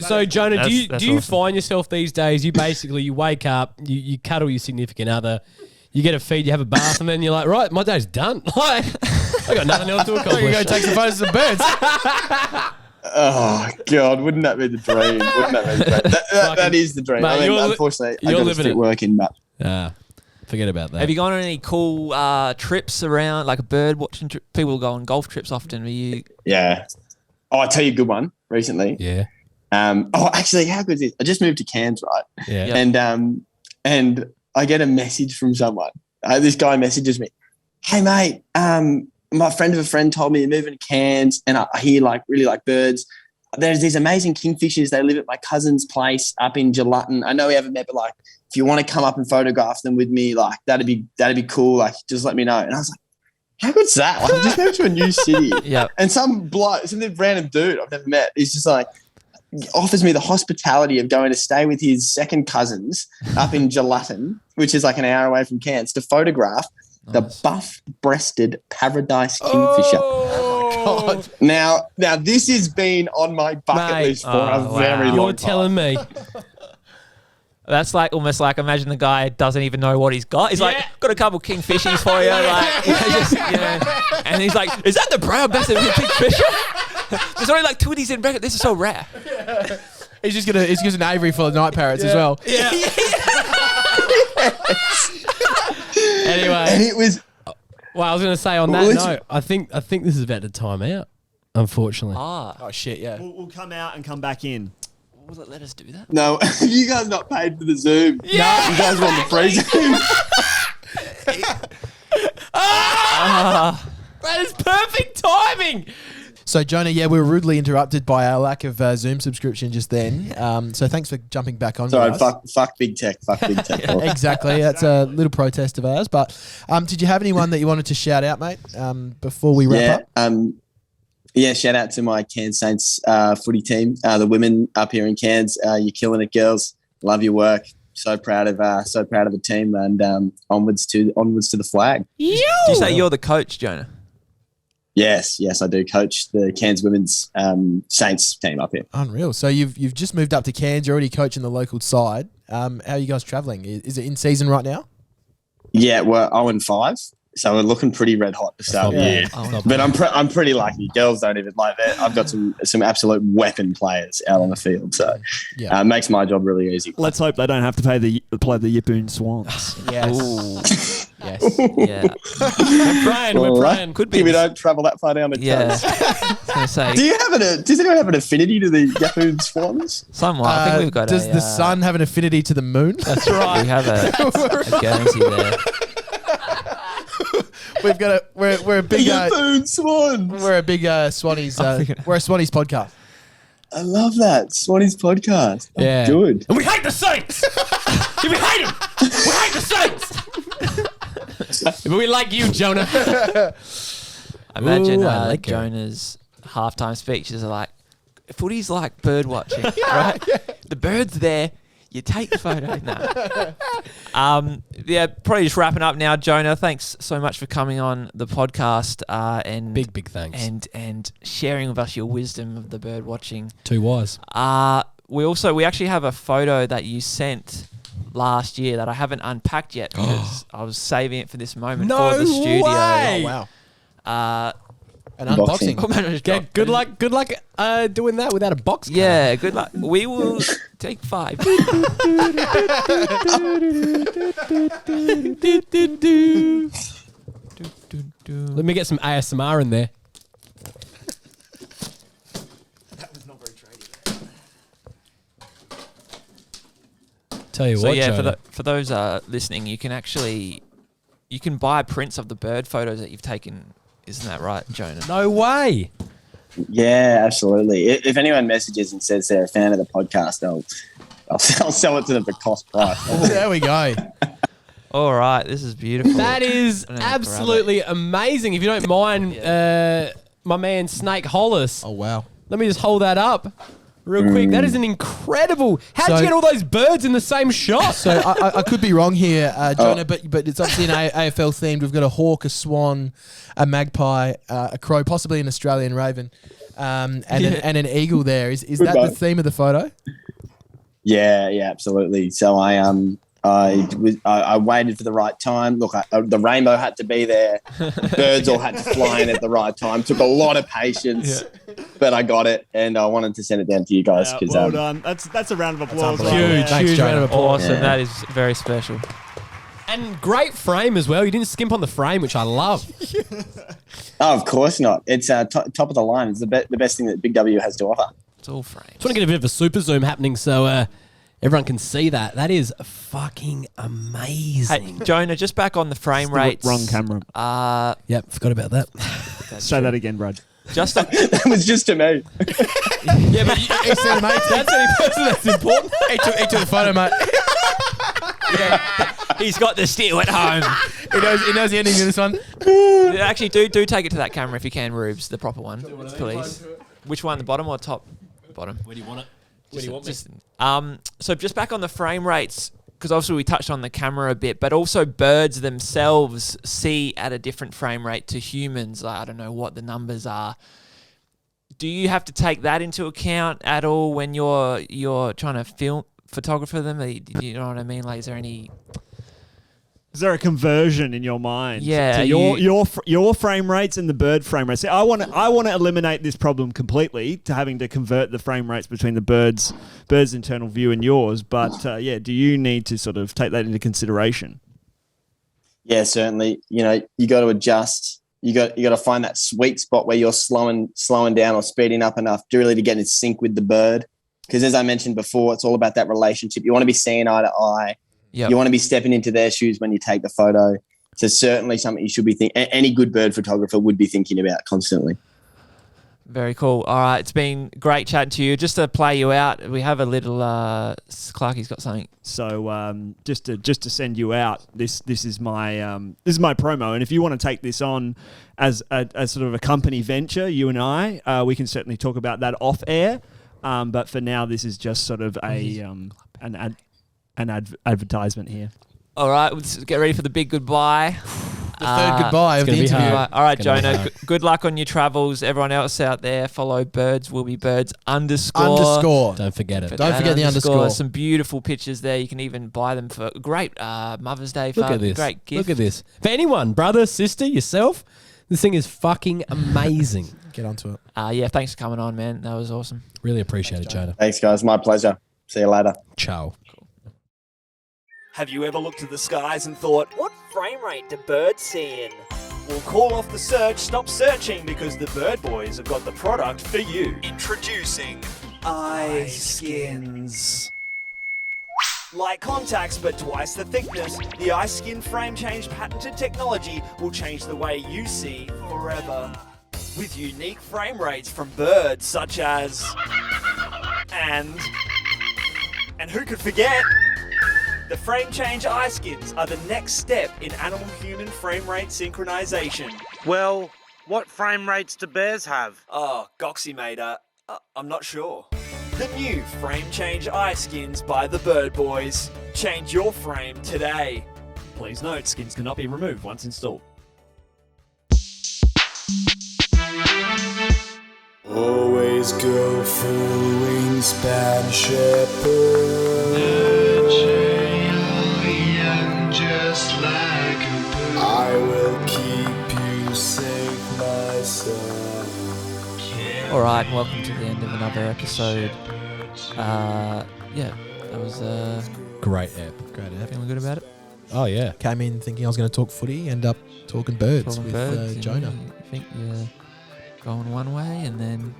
So Jonah, do you awesome. find yourself these days, you wake up, you cuddle your significant other, you get a feed, you have a bath, and then you're like, right, my day's done. Like, I got nothing else to accomplish. You go take some photos of the birds. Oh God, wouldn't that be the dream? That is the dream. Mate, Unfortunately, I got to stick working, but forget about that. Have you gone on any cool trips around, like a bird watching trip? People go on golf trips often. Are you? Yeah. Oh, I'll tell you a good one recently. Yeah. Actually, how good is this? I just moved to Cairns, right? Yeah. And I get a message from someone. This guy messages me, "Hey mate, my friend of a friend told me you're moving to Cairns, and I hear really like birds. there's these amazing kingfishers. They live at my cousin's place up in Gelatton. I know we haven't met, but like, if you want to come up and photograph them with me, like that'd be cool. Like, just let me know. And I was like, how good's that? Like, I just moved to a new city. Yeah. And some random dude I've never met, he's just like, offers me the hospitality of going to stay with his second cousins up in Gelatton, which is like an hour away from Cairns, to photograph the buff-breasted paradise kingfisher. Oh, God. Now this has been on my bucket list for a very long You're time. telling me. That's like almost like imagine the guy doesn't even know what he's got. He's like, got a couple kingfishers for you, like, and he's like, is that the brown best of kingfisher? There's only like 2 of these in bracket. This is so rare. He's just gonna an aviary full of night parrots as well. Yeah. Anyway, And it was well, I was going to say on that note, I think this is about to time out. Unfortunately. Oh shit! Yeah. We'll come out and come back in. Will it let us do that? no. You guys not paid for the Zoom. Yeah. You guys want the free Zoom. That is perfect timing. So Jonah, we were rudely interrupted by our lack of Zoom subscription just then. So thanks for jumping back on. Sorry, with us. fuck big tech. Fuck big tech. Exactly. That's a little protest of ours. But did you have anyone that you wanted to shout out, mate, before we wrap up? Shout out to my Cairns Saints footy team, the women up here in Cairns. You're killing it, girls. Love your work. So proud of the team, and onwards to the flag. Do you say you're the coach, Jonah? Yes, I do coach the Cairns women's Saints team up here. Unreal. So you've just moved up to Cairns. You're already coaching the local side. How are you guys travelling? Is it in season right now? Yeah, we're 0-5. So we're looking pretty red hot to start the year. But I'm pretty lucky. Girls don't even like that. I've got some absolute weapon players out on the field. So it makes my job really easy. Let's hope they don't have to play the Yippoon Swans. Yes. Yes. Yeah. We're praying. Could be. We don't travel that far down the coast. I was gonna say. Does anyone have an affinity to the Yippoon Swans? Somewhat. I think we've got Does the sun have an affinity to the moon? That's right. We have a Guernsey there. We've got we're a big Yippoon Swans. We're a big Swannies. We're a Swannies podcast. I love that Swannies podcast. Oh, Yeah. good. And we hate the Saints. We hate them. We hate the Saints. But we like you, Jonah. Imagine Ooh, I like it. Jonah's halftime speeches are like, footy's like bird watching, right? The bird's there. You take the photo. No. Probably just wrapping up now, Jonah. Thanks so much for coming on the podcast and Big thanks. and sharing with us your wisdom of the bird watching. Too wise. We actually have a photo that you sent last year that I haven't unpacked yet because I was saving it for this moment for the studio. Way. Oh, wow. An Unboxing. unboxing. Good luck doing that without a box. Yeah, good luck. We will take 5. Let me get some ASMR in there. That was not very trading. Tell you So what, yeah, Jonah. for those listening, you can buy prints of the bird photos that you've taken. Isn't that right, Jonah? No way. Yeah, absolutely. If anyone messages and says they're a fan of the podcast, I'll sell it to them for cost price. There we go. All right, this is beautiful. That is I don't have to grab absolutely amazing. If you don't mind, my man Snake Hollis. Oh wow. Let me just hold that up real quick. That is an incredible. How'd you get all those birds in the same shot? So I could be wrong here, Jonah, but it's obviously an AFL themed. We've got a hawk, a swan, a magpie, a crow, possibly an Australian raven, and an eagle. There is that the theme of the photo? Yeah, absolutely. So I waited for the right time. Look, the rainbow had to be there. Birds all had to fly in at the right time. Took a lot of patience, but I got it, and I wanted to send it down to you guys. Well done. That's a round of applause. Huge round of applause. Awesome. That is very special. And great frame as well. You didn't skimp on the frame, which I love. Oh, of course not. It's top of the line. It's the best thing that Big W has to offer. It's all framed. Just want to get a bit of a super zoom happening so everyone can see that. That is fucking amazing. Hey, Jonah, just back on the frame rates. Wrong camera. Yep, forgot about that. Say that again, Brad. That was just to me. Yeah, but he said, mate, that's the only person that's important. He took the photo, mate. Yeah, he's got the steel at home. He knows the ending of this one. Actually, do take it to that camera if you can, Rubes, the proper one, please. Which one, the bottom or top? Bottom. Where do you want it? Where do you want me? So just back on the frame rates, because obviously we touched on the camera a bit, but also birds themselves see at a different frame rate to humans. I don't know what the numbers are. Do you have to take that into account at all when you're trying to photographer them? You know what I mean? Like, is there a conversion in your mind? Yeah, to your frame rates and the bird frame rates. See, I want to eliminate this problem completely to having to convert the frame rates between the bird's internal view and yours. But do you need to sort of take that into consideration? Yeah, certainly. You know, you got to adjust. You got to find that sweet spot where you're slowing down or speeding up enough really to get in sync with the bird. Because as I mentioned before, it's all about that relationship. You want to be seeing eye to eye. Yep. You want to be stepping into their shoes when you take the photo. So certainly something you should be thinking. Any good bird photographer would be thinking about constantly. Very cool. All right, it's been great chatting to you. Just to play you out, we have a little. Clarky's got something. So just to send you out, this is my promo, and if you want to take this on as sort of a company venture, you and I, we can certainly talk about that off air. But for now, this is just sort of an advertisement here. All right, let's get ready for the big goodbye. The third goodbye of the interview. All right, Jonah, good luck on your travels. Everyone else out there, follow Birds Will Be Birds _. Don't forget it. Don't forget the underscore. Some beautiful pictures there. You can even buy them for great Mother's Day. Look at this. Great gift. Look at this. For anyone, brother, sister, yourself, this thing is fucking amazing. Get onto it. Yeah, thanks for coming on, man. That was awesome. Really appreciate it, Jonah. Thanks, guys. My pleasure. See you later. Ciao. Have you ever looked to the skies and thought, what frame rate do birds see in? Well, call off the search, stop searching, because the Bird Boys have got the product for you. Introducing eye skins. Like contacts, but twice the thickness, the eye skin frame change patented technology will change the way you see forever. With unique frame rates from birds such as... And who could forget? The frame change eye skins are the next step in animal-human frame rate synchronization. Well, what frame rates do bears have? Oh, Goxie mate, I'm not sure. The new frame change eye skins by the Bird Boys. Change your frame today. Please note, skins cannot be removed once installed. Always go full wingspan shepherd. Just like a bird. I will keep you safe, my son. All right, and welcome to the end of another episode. That was great app. Feeling good about it? Oh yeah. Came in thinking I was going to talk footy, end up talking birds with Jonah. I think you're going one way and then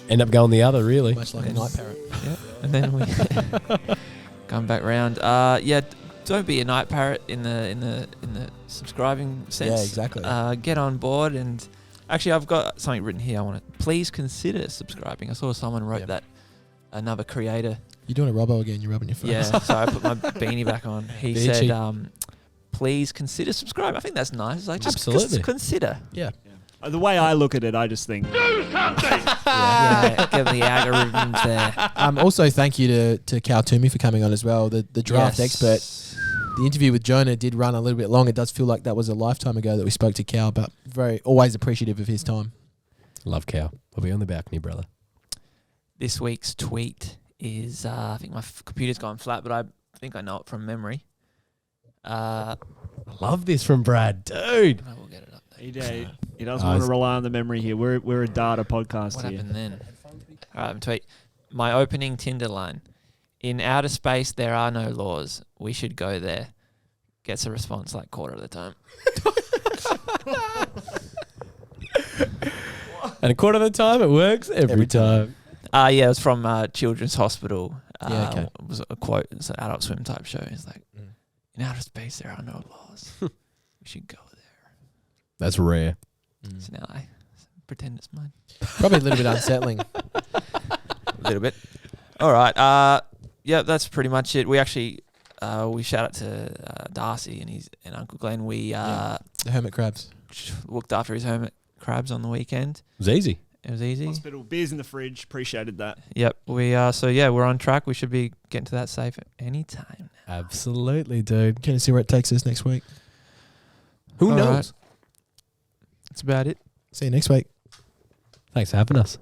end up going the other, really. Much like a night parrot. Yeah, and then we come back round. Don't be a night parrot in the subscribing sense. Yeah, exactly. Get on board, and actually, I've got something written here. I want to please consider subscribing. I saw someone wrote that. Another creator. You're doing a Robbo again. You're rubbing your face. Yeah, so I put my beanie back on. He said, "Please consider subscribing." I think that's nice. Like, just consider. Yeah. The way I look at it, I just think do something. Get the algorithms there. Also, thank you to Cal Toomey for coming on as well. The draft expert. The interview with Jonah did run a little bit long. It does feel like that was a lifetime ago that we spoke to Cal, but always appreciative of his time. Love Cal. I'll be on the balcony, brother. This week's tweet is, I think my computer's gone flat, but I think I know it from memory. I love this from Brad, dude. I will get it up there. He doesn't want to rely on the memory here. We're a data podcast what here. What happened then? All right, tweet. My opening Tinder line. In outer space, there are no laws. We should go there. Gets a response like quarter of the time. And a quarter of the time, it works every time. It was from Children's Hospital. Okay. It was a quote. It's an Adult Swim type show. It's like, in outer space, there are no laws. We should go there. That's rare. So now I pretend it's mine. Probably a little bit unsettling. A little bit. All right. Yeah, that's pretty much it. We actually we shout out to Darcy and Uncle Glenn. We The hermit crabs. looked after his hermit crabs on the weekend. It was easy. It was easy. Hospital beers in the fridge. Appreciated that. Yep. We we're on track. We should be getting to that safe anytime. Absolutely, dude. Can you see where it takes us next week? Who All knows? right. That's about it. See you next week. Thanks for having us.